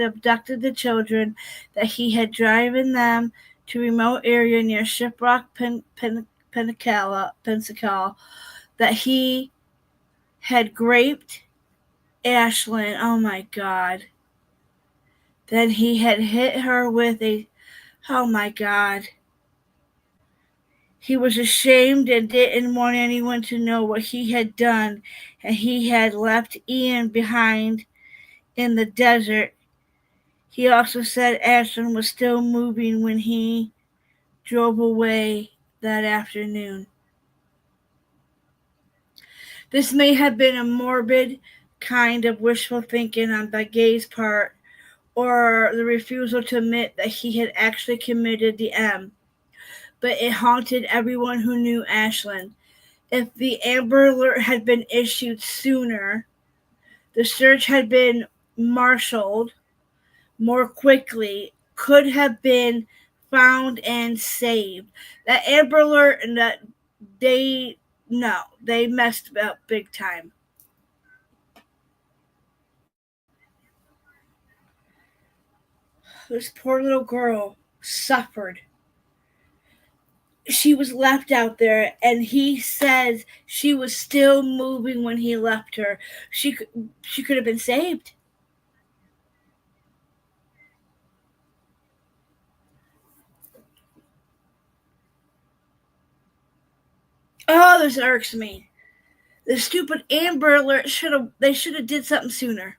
abducted the children, that he had driven them to a remote area near Shiprock, Pensacola, that he had raped Ashlynne. Oh my God. Then he had hit her with oh my God. He was ashamed and didn't want anyone to know what he had done, and he had left Ian behind in the desert. He also said Ashlynne was still moving when he drove away that afternoon. This may have been a morbid kind of wishful thinking on Begay's part, or the refusal to admit that he had actually committed the M. But it haunted everyone who knew Ashlynne. If the Amber Alert had been issued sooner, the search had been marshaled more quickly, could have been found and saved. That Amber Alert and that they messed up big time. This poor little girl suffered. She was left out there, and he says she was still moving when he left her. She could have been saved. Oh, this irks me. The stupid Amber Alert they should have did something sooner.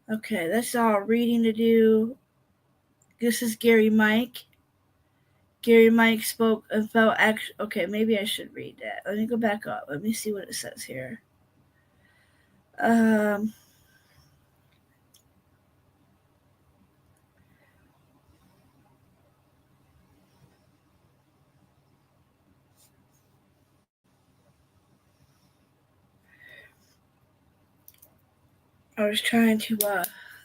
Okay, that's all reading to do. This is Gary Mike. Gary Mike spoke and felt okay, maybe I should read that. Let me go back up. Let me see what it says here. I was trying to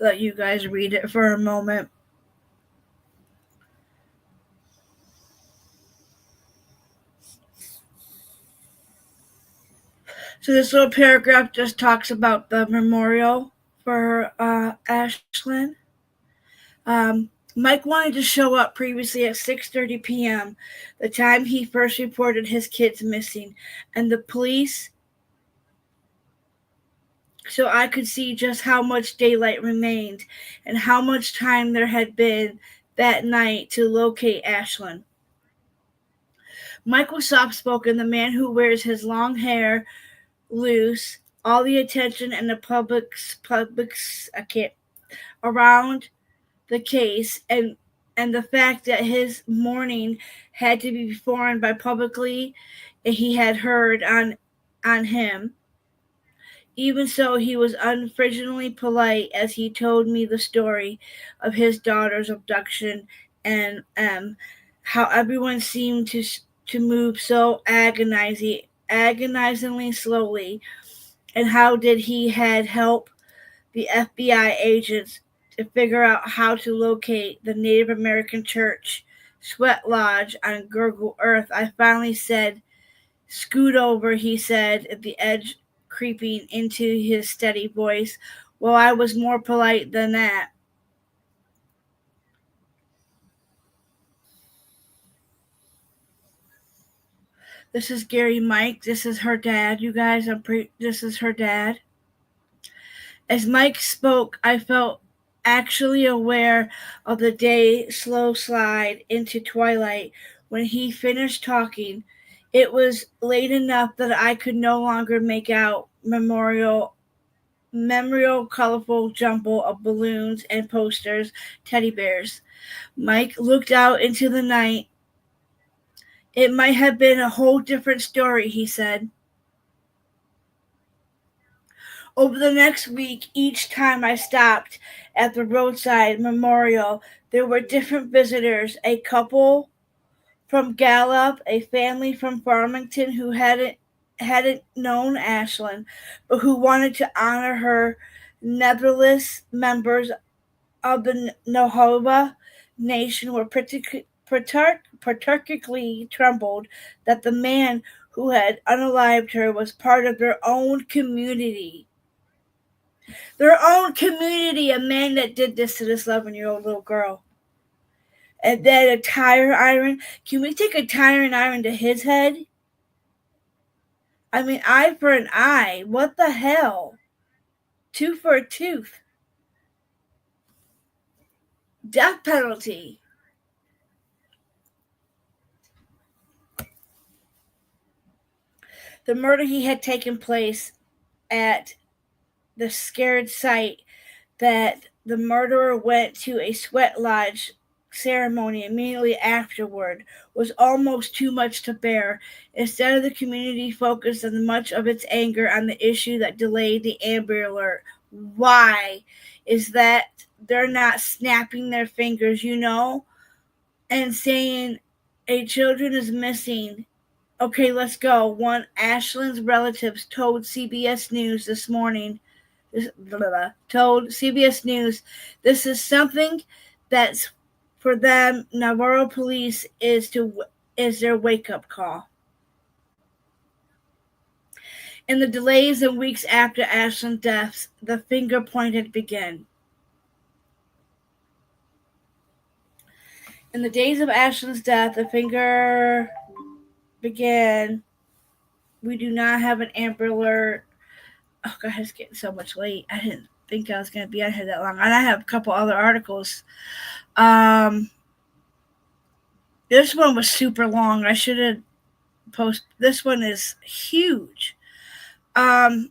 let you guys read it for a moment. So this little paragraph just talks about the memorial for Ashlynne. Mike wanted to show up previously at 6:30 p.m., the time he first reported his kids missing, and the police, so I could see just how much daylight remained and how much time there had been that night to locate Ashlynne. Mike was soft-spoken, the man who wears his long hair loose, all the attention and the public's around the case, and the fact that his mourning had to be performed by publicly he had heard on him. Even so, he was unflinchingly polite as he told me the story of his daughter's abduction and how everyone seemed to move so agonizingly slowly, and how did he had helped the FBI agents to figure out how to locate the Native American church, Sweat Lodge on Gurgle Earth. I finally said, "Scoot over," he said, at the edge creeping into his steady voice. Well, I was more polite than that. This is Gary Mike. This is her dad, you guys. This is her dad. As Mike spoke, I felt actually aware of the day slow slide into twilight. When he finished talking, it was late enough that I could no longer make out memorial colorful jumble of balloons and posters, teddy bears. Mike looked out into the night. It might have been a whole different story, he said. Over the next week, each time I stopped at the roadside memorial, there were different visitors, a couple from Gallup, a family from Farmington who hadn't known Ashlynne, but who wanted to honor her. Nevertheless, members of the Navajo Nation were particularly troubled that the man who had unalived her was part of their own community. Their own community, a man that did this to this 11-year-old little girl. And then a tire iron. Can we take a tire and iron to his head? I mean, eye for an eye. What the hell? Tooth for a tooth. Death penalty. The murder he had taken place at the scared site that the murderer went to a sweat lodge ceremony immediately afterward was almost too much to bear. Instead of the community focused on much of its anger on the issue that delayed the Amber Alert. Why is that they're not snapping their fingers, and saying a children is missing. Okay, let's go. One Ashlynne's relatives told CBS News this morning told CBS News this is something that's for them. Navajo police is their wake-up call. In the delays and weeks after Ashlynne's death, the finger pointed began. In the days of Ashlynne's death, the finger began. We do not have an Amber Alert. Oh God, it's getting so much late. I didn't think I was going to be on here that long. And I have a couple other articles. This one was super long. I should have posted. This one is huge. Here's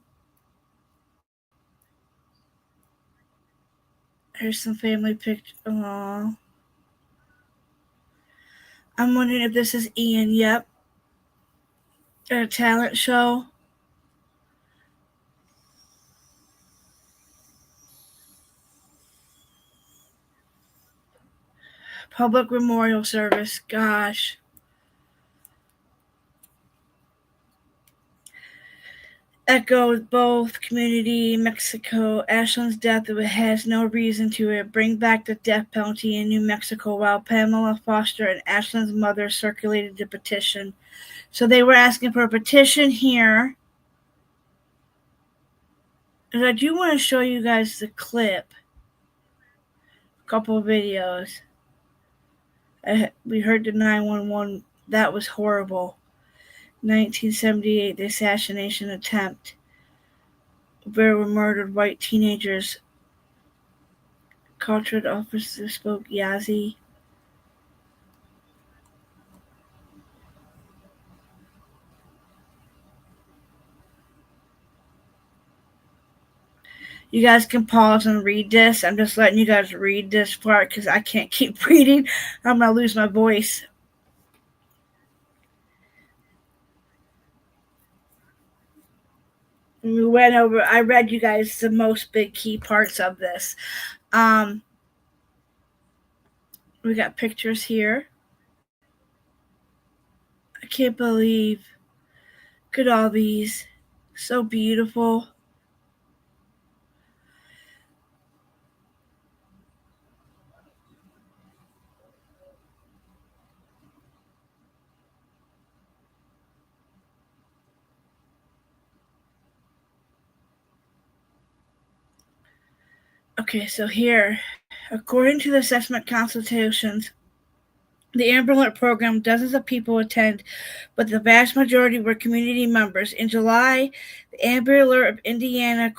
some family pictures. I'm wondering if this is Ian. Yep. A talent show. Public memorial service. Gosh. Echoed both community Mexico. Ashlynne's death has no reason to bring back the death penalty in New Mexico, while Pamela Foster and Ashlynne's mother circulated the petition. So they were asking for a petition here. And I do want to show you guys the clip. A couple of videos. We heard the 911. That was horrible. 1978, the assassination attempt where were murdered white teenagers. Cultured officer spoke Yazzie. You guys can pause and read this. I'm just letting you guys read this part because I can't keep reading. I'm going to lose my voice. We went over, I read you guys the most big key parts of this. We got pictures here. I can't believe. Look at all these. So beautiful. Okay, so here, according to the assessment consultations, the Amber Alert program, dozens of people attend, but the vast majority were community members. In July, the Amber Alert of Indiana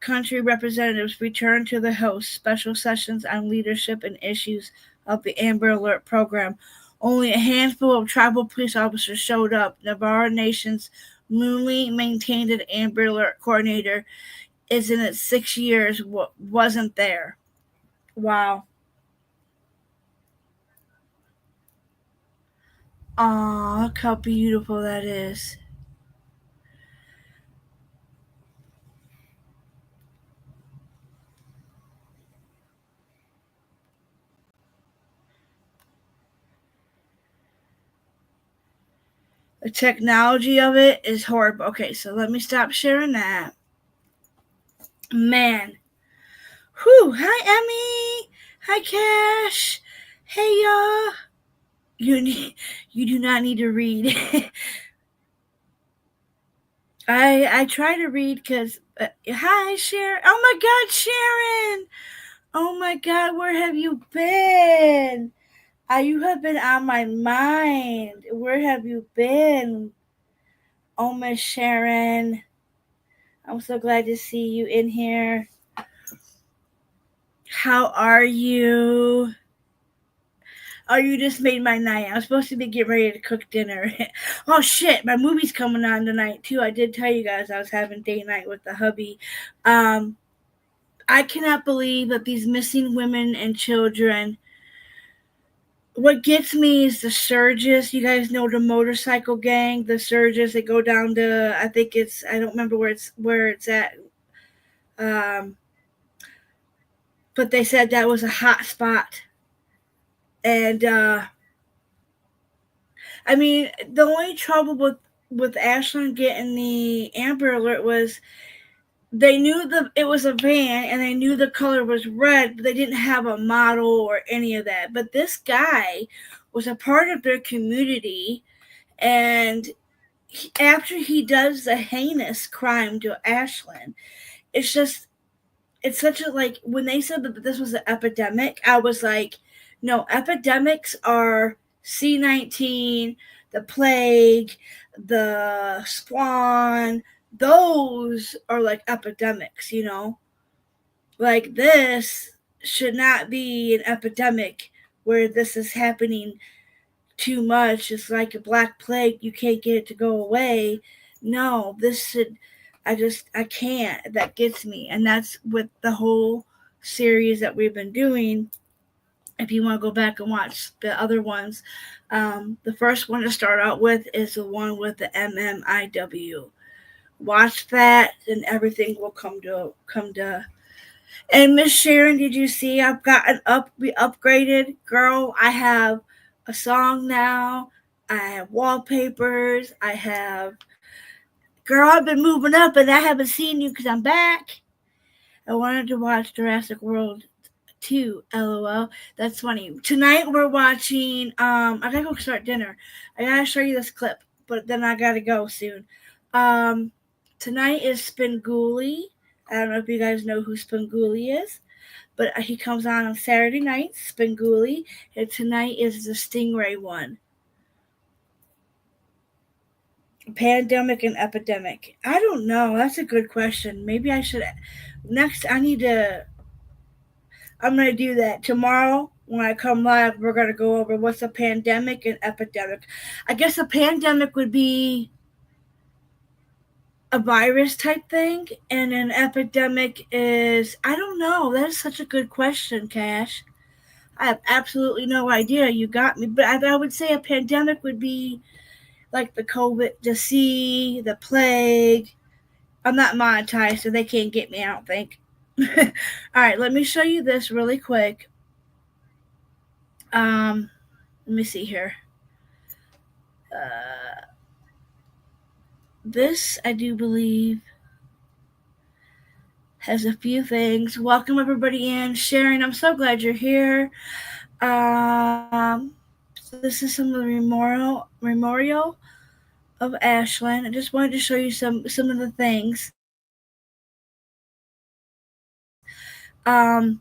country representatives returned to the host special sessions on leadership and issues of the Amber Alert program. Only a handful of tribal police officers showed up. Navajo Nation's newly maintained Amber Alert coordinator is in its 6 years, wasn't there. Wow. Aw, look how beautiful that is. The technology of it is horrible. Okay, so let me stop sharing that. Man. Whew. Hi, Emmy. Hi, Cash. Hey, y'all. You do not need to read. I try to read because... hi, Sharon. Oh, my God, Sharon. Oh, my God, where have you been? You have been on my mind. Where have you been? Oh, Miss Sharon. I'm so glad to see you in here. How are you? Oh, you just made my night. I was supposed to be getting ready to cook dinner. Oh, shit. My movie's coming on tonight, too. I did tell you guys I was having date night with the hubby. I cannot believe that these missing women and children... What gets me is the surges. You guys know the motorcycle gang, the surges. They go down to, I think it's, I don't remember where it's at. But they said that was a hot spot. And, I mean, the only trouble with Ashlynne getting the Amber Alert was they knew it was a van and they knew the color was red, but they didn't have a model or any of that. But this guy was a part of their community, and after he does the heinous crime to Ashlynne, it's such a, like, when they said that this was an epidemic, I was like, no, epidemics are C-19, the plague, the swan, those are like epidemics, like this should not be an epidemic where this is happening too much. It's like a black plague, you can't get it to go away. No, this should, I can't. That gets me. And that's with the whole series that we've been doing. If you want to go back and watch the other ones, the first one to start out with is the one with the MMIW. Watch that, and everything will come to. And Miss Sharon, did you see I've gotten we upgraded? Girl, I have a song now. I have wallpapers. Girl, I've been moving up and I haven't seen you because I'm back. I wanted to watch Jurassic World 2, LOL. That's funny. Tonight we're watching, I gotta go start dinner. I gotta show you this clip, but then I gotta go soon. Tonight is Spenguli. I don't know if you guys know who Spenguli is, but he comes on Saturday night, Spenguli, and tonight is the Stingray one. Pandemic and epidemic. I don't know. That's a good question. Maybe I should. Next, I'm going to do that. Tomorrow, when I come live, we're going to go over what's a pandemic and epidemic. I guess a pandemic would be a virus type thing, and an epidemic is, I don't know. That is such a good question, Cash. I have absolutely no idea. You got me. But I would say a pandemic would be like the COVID, the plague. I'm not monetized, so they can't get me, I don't think. All right, let me show you this really quick. Let me see here. This, I do believe, has a few things. Welcome everybody in. Sharon, I'm so glad you're here. So this is some of the memorial of Ashlynne. I just wanted to show you some of the things. Amber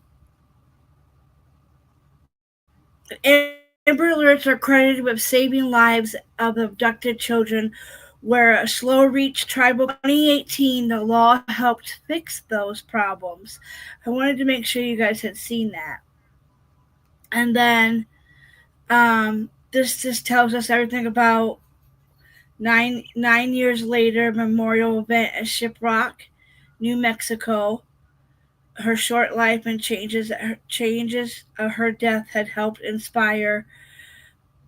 Alerts are credited with saving lives of abducted children, where a slow reach tribal 2018, the law helped fix those problems. I wanted to make sure you guys had seen that. And then this just tells us everything about 9 years later, memorial event at Shiprock, New Mexico. Her short life and changes of her death had helped inspire.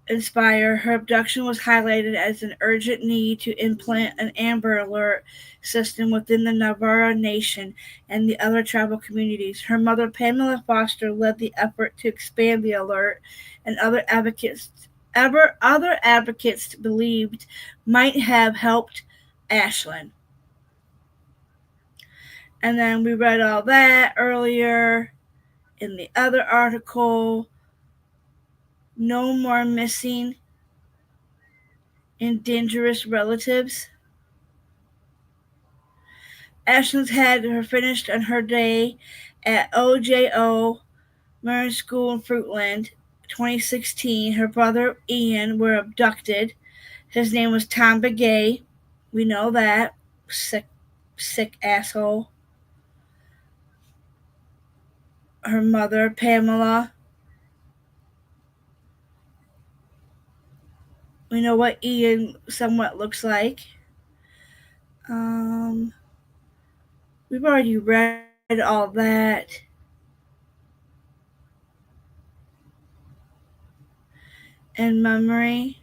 Her abduction was highlighted as an urgent need to implant an Amber Alert system within the Navajo Nation and the other tribal communities. Her mother, Pamela Foster, led the effort to expand the alert, and other advocates believed might have helped Ashlynne. And then we read all that earlier in the other article. No more missing and dangerous relatives. Ashlynne had her finished on her day at OJO Marine School in Fruitland, 2016. Her brother Ian were abducted. His name was Tom Begay. We know that. Sick asshole. Her mother, Pamela. We know what Ian somewhat looks like. We've already read all that. In memory.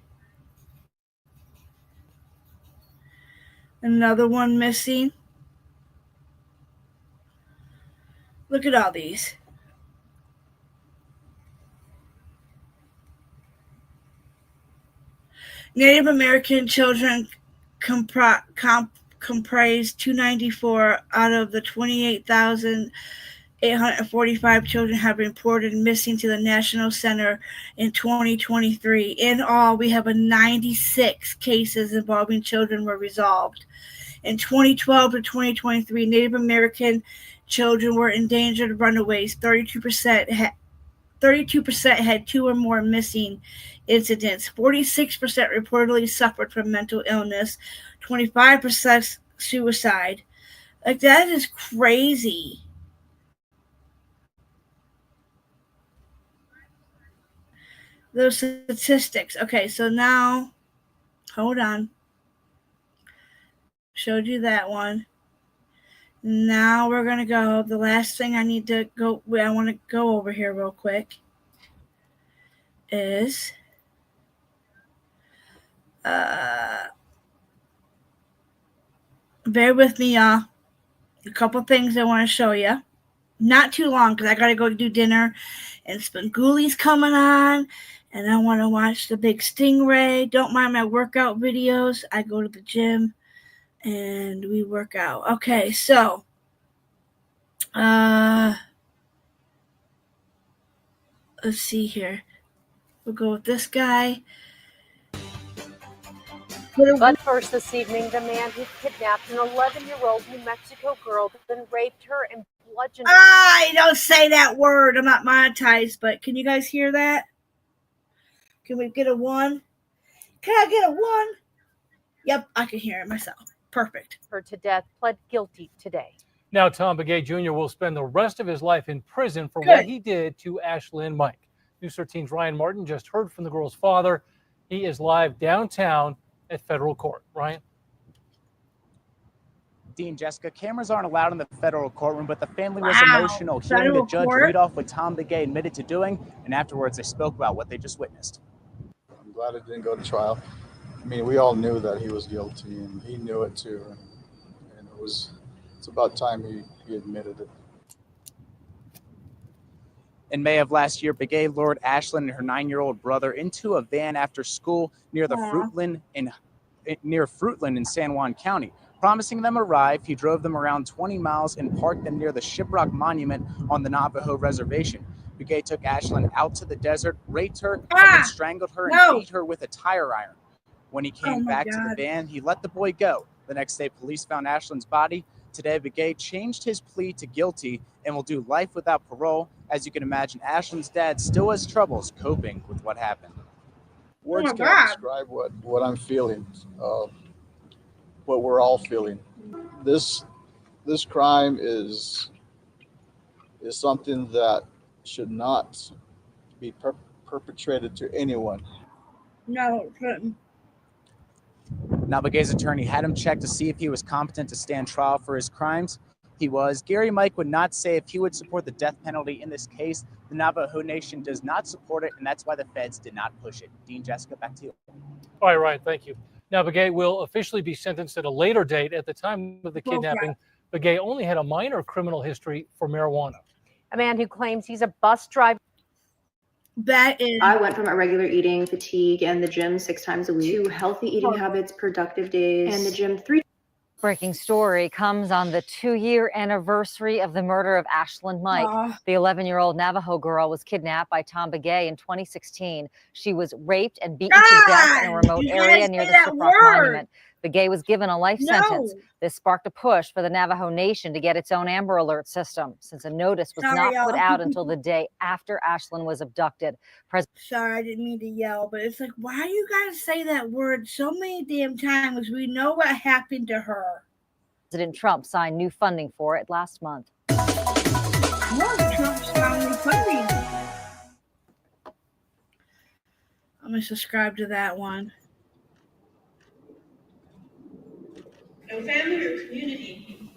Another one missing. Look at all these. Native American children comprised 294 out of the 28,845 children have been reported missing to the National Center in 2023. In all, we have 96 cases involving children were resolved. In 2012 to 2023, Native American children were endangered runaways. 32% had 2 or more missing incidents. 46% reportedly suffered from mental illness. 25% suicide. Like, that is crazy. Those statistics. Okay, so now, hold on. Showed you that one. Now we're going to go. The last thing I want to go over here real quick is bear with me, y'all. A couple things I want to show you. Not too long, because I got to go do dinner, and Spangooli's coming on, and I want to watch the big stingray. Don't mind my workout videos. I go to the gym, and we work out. Okay, so let's see here. We'll go with this guy. But first this evening, the man who kidnapped an 11-year-old New Mexico girl, then raped her and bludgeoned her. I don't say that word. I'm not monetized, but can you guys hear that? Can we get a 1? Can I get a 1? Yep, I can hear it myself. Perfect. Her to death, pled guilty today. Now, Tom Begay Jr. will spend the rest of his life in prison for what he did to Ashlynne Mike. News 13's Ryan Martin just heard from the girl's father. He is live downtown at federal court. Ryan? Dean, Jessica, cameras aren't allowed in the federal courtroom, but the family was emotional hearing the judge read off what Tom Begay admitted to doing, and afterwards they spoke about what they just witnessed. I'm glad it didn't go to trial. I mean, we all knew that he was guilty, and he knew it too. And it's about time he admitted it. In May of last year, Begay lured Ashlynne and her 9-year-old brother into a van after school near the Fruitland in San Juan County. Promising them a ride, he drove them around 20 miles and parked them near the Shiprock monument on the Navajo reservation. Begay took Ashlynne out to the desert, raped her, and then strangled her and beat her with a tire iron. When he came back to the van, he let the boy go. The next day, police found Ashlynne's body. Today, Begay changed his plea to guilty and will do life without parole. As you can imagine, Ashlynne's dad still has troubles coping with what happened. Words can't describe what I'm feeling, what we're all feeling. This crime is something that should not be perpetrated to anyone. No, it shouldn't. Now, Begay's attorney had him check to see if he was competent to stand trial for his crimes. He was. Gary Mike would not say if he would support the death penalty in this case. The Navajo Nation does not support it, and that's why the feds did not push it. Dean, Jessica, back to you. All right, Ryan, thank you. Now, Begay will officially be sentenced at a later date. At the time of the kidnapping, Begay only had a minor criminal history for marijuana. A man who claims he's a bus driver. I went from irregular eating, fatigue, and the gym 6 times a week to healthy eating habits, productive days, and the gym 3. Breaking story comes on the 2-year anniversary of the murder of Ashlynne Mike. The 11-year-old Navajo girl was kidnapped by Tom Begay in 2016. She was raped and beaten to death in a remote area near the Shiprock monument. Begay was given a life sentence. This sparked a push for the Navajo Nation to get its own Amber Alert system, since a notice was not put out until the day after Ashlynne was abducted. Sorry, I didn't mean to yell, but it's like, why do you guys say that word so many damn times? We know what happened to her. President Trump signed new funding for it last month. Trump signed new funding. I'm going to subscribe to that one. No family or community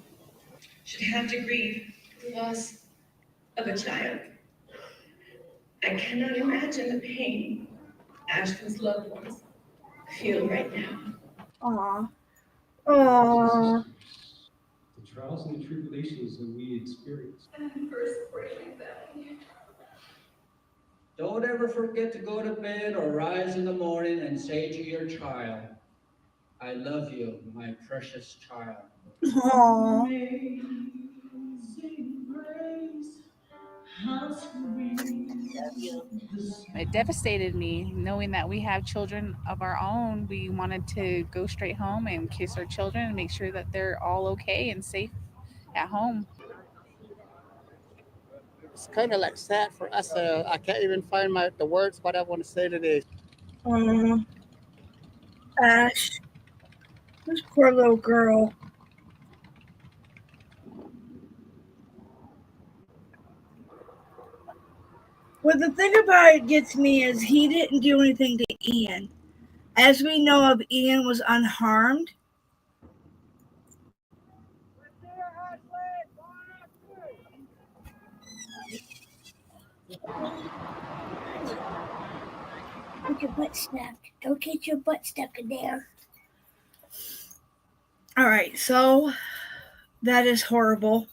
should have to grieve the loss of a child. I cannot imagine the pain Ashlynne's loved ones feel right now. Aww. Aww. The trials and the tribulations that we experience. And first breaking family. Don't ever forget to go to bed or rise in the morning and say to your child, I love you, my precious child. Aww. It devastated me knowing that we have children of our own. We wanted to go straight home and kiss our children and make sure that they're all okay and safe at home. It's kind of like sad for us. I can't even find the words what I want to say today. Ash, this poor little girl. Well, the thing about it gets me is he didn't do anything to Ian. As we know of, Ian was unharmed. Get your butt stuck. Don't get your butt stuck in there. All right, so that is horrible.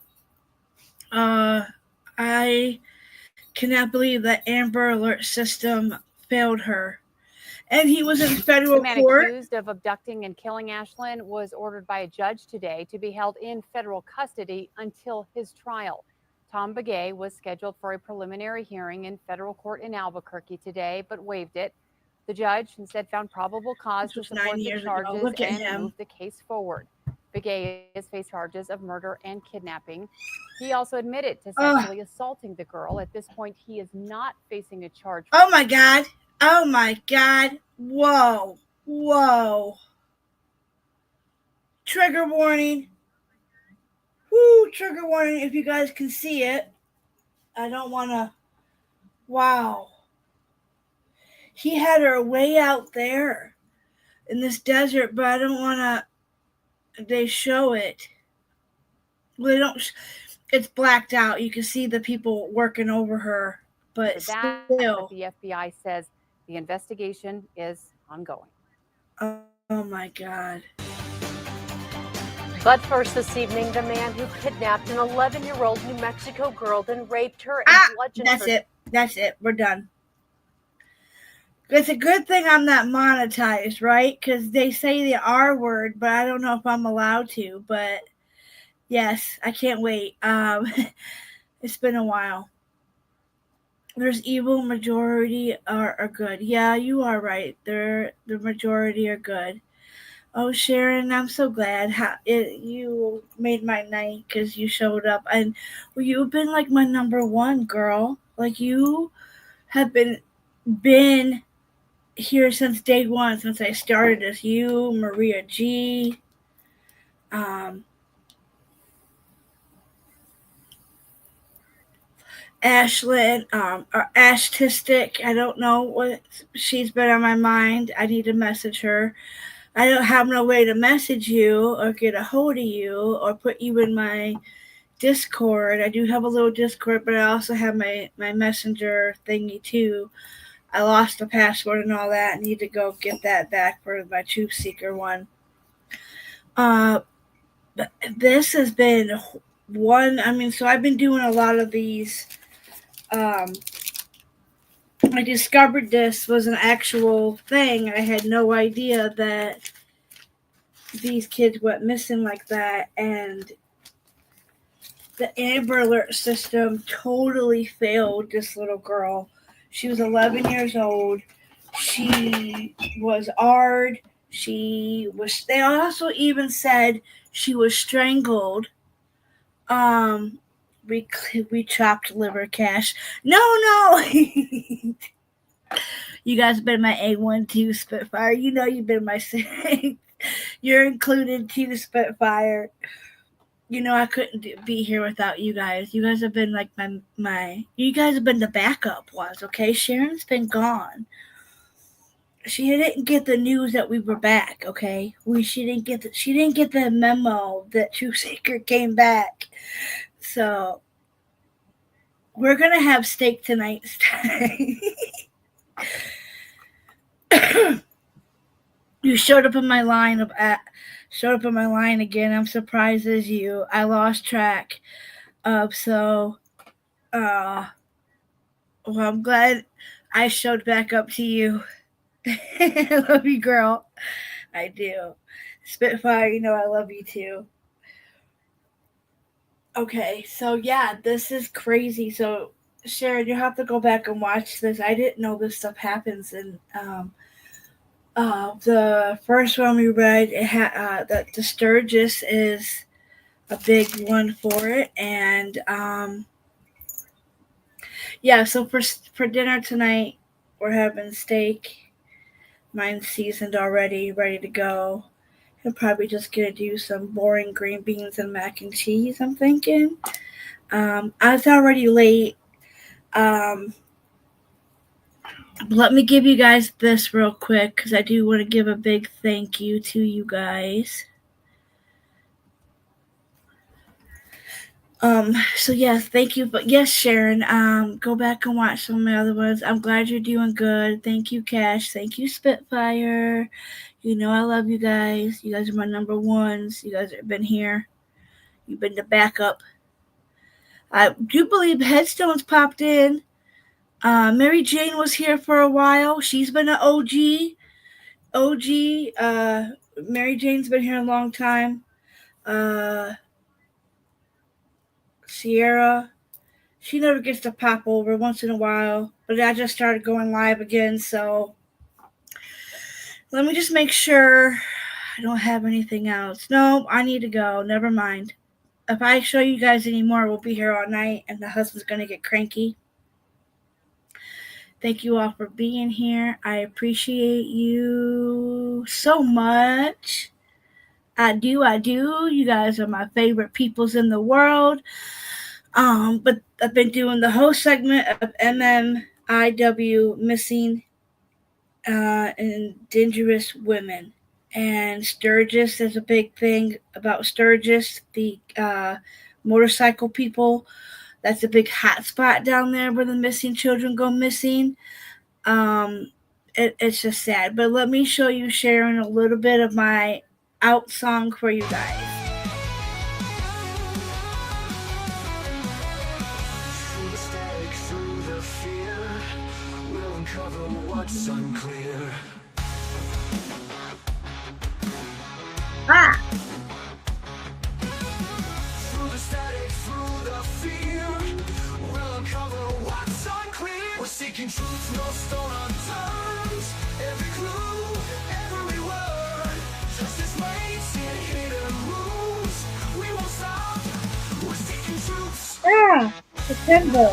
I cannot believe that Amber Alert system failed her. And he was in federal The man court. accused of abducting and killing Ashlynne was ordered by a judge today to be held in federal custody until his trial. Tom Begay was scheduled for a preliminary hearing in federal court in Albuquerque today, but waived it. The judge instead found probable cause to support the charges and moved the case forward. Begay has faced charges of murder and kidnapping. He also admitted to sexually assaulting the girl. At this point, he is not facing a charge. Oh my God. Oh my God. Whoa. Whoa. Trigger warning. Woo, trigger warning if you guys can see it. I don't want to. Wow. He had her way out there in this desert, but I don't want to. They show it. Well, they don't. It's blacked out. You can see the people working over her, but that, still. The FBI says the investigation is ongoing. Oh my God. But first this evening, the man who kidnapped an 11-year-old New Mexico girl, then raped her and bludgeoned her. That's it. That's it. We're done. It's a good thing I'm not monetized, right? Because they say the R word, but I don't know if I'm allowed to. But yes, I can't wait. It's been a while. There's evil, majority are good. Yeah, you are right. The majority are good. Oh, Sharon, I'm so glad you made my night because you showed up. And you've been like my number one, girl. Like you have been here since day one, since I started this. You, Maria G. Ashlynne, or Ashtistic. I don't know what she's been on my mind. I need to message her. I don't have no way to message you or get a hold of you or put you in my Discord. I do have a little Discord, but I also have my messenger thingy too. I lost the password and all that. I need to go get that back for my Truth Seeker one. This has been so I've been doing a lot of these. I discovered this was an actual thing. I had no idea that these kids went missing like that, and the Amber Alert system totally failed this little girl. She was 11 years old. She was AR'd. They also even said she was strangled. We chopped liver cash. No. You guys have been my A12 Spitfire. You know you've been my you're included too, Spitfire. You know I couldn't be here without you guys. You guys have been like you guys have been the backup ones, okay? Sharon's been gone. She didn't get the news that we were back, okay? She didn't get the memo that Truth Seeker came back. So we're gonna have steak tonight. You showed up in my line again. I'm surprised as you. I lost track of I'm glad I showed back up to you. I love you, girl. I do. Spitfire, you know I love you too. Okay, so yeah, this is crazy. So Sharon, you have to go back and watch this. I didn't know this stuff happens. And the first one we read, it had that the Sturgis is a big one for it. And yeah, so for dinner tonight, we're having steak. Mine's seasoned already, ready to go. I'm probably just gonna do some boring green beans and mac and cheese, I'm thinking. It's already late. Let me give you guys this real quick because I do want to give a big thank you to you guys. So yes, thank you. But yes, Sharon, go back and watch some of my other ones. I'm glad you're doing good. Thank you, Cash. Thank you, Spitfire. You know I love you guys. You guys are my number ones. You guys have been here. You've been the backup. I do believe Headstones popped in. Mary Jane was here for a while. She's been an OG. Mary Jane's been here a long time. Sierra, she never gets to pop over once in a while, but I just started going live again, so let me just make sure I don't have anything else. No, I need to go. Never mind. If I show you guys any more, we'll be here all night, and the husband's going to get cranky. Thank you all for being here. I appreciate you so much. I do. You guys are my favorite peoples in the world. But I've been doing the whole segment of MMIWG, missing Indigenous women. And Sturgis is a big thing about Sturgis, the motorcycle people. That's a big hot spot down there where the missing children go missing. It's just sad. But let me show you, Sharon, a little bit of my out song for you guys. Through the fear, we'll uncover what's unclear. Through the static, through the fear, we'll uncover what's unclear. We're seeking truth, no stone unturned. Every clue, every word, justice waits in hidden rooms. We won't stop. We're seeking truth. September.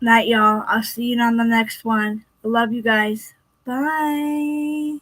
Night, y'all. I'll see you on the next one. I love you guys. Bye.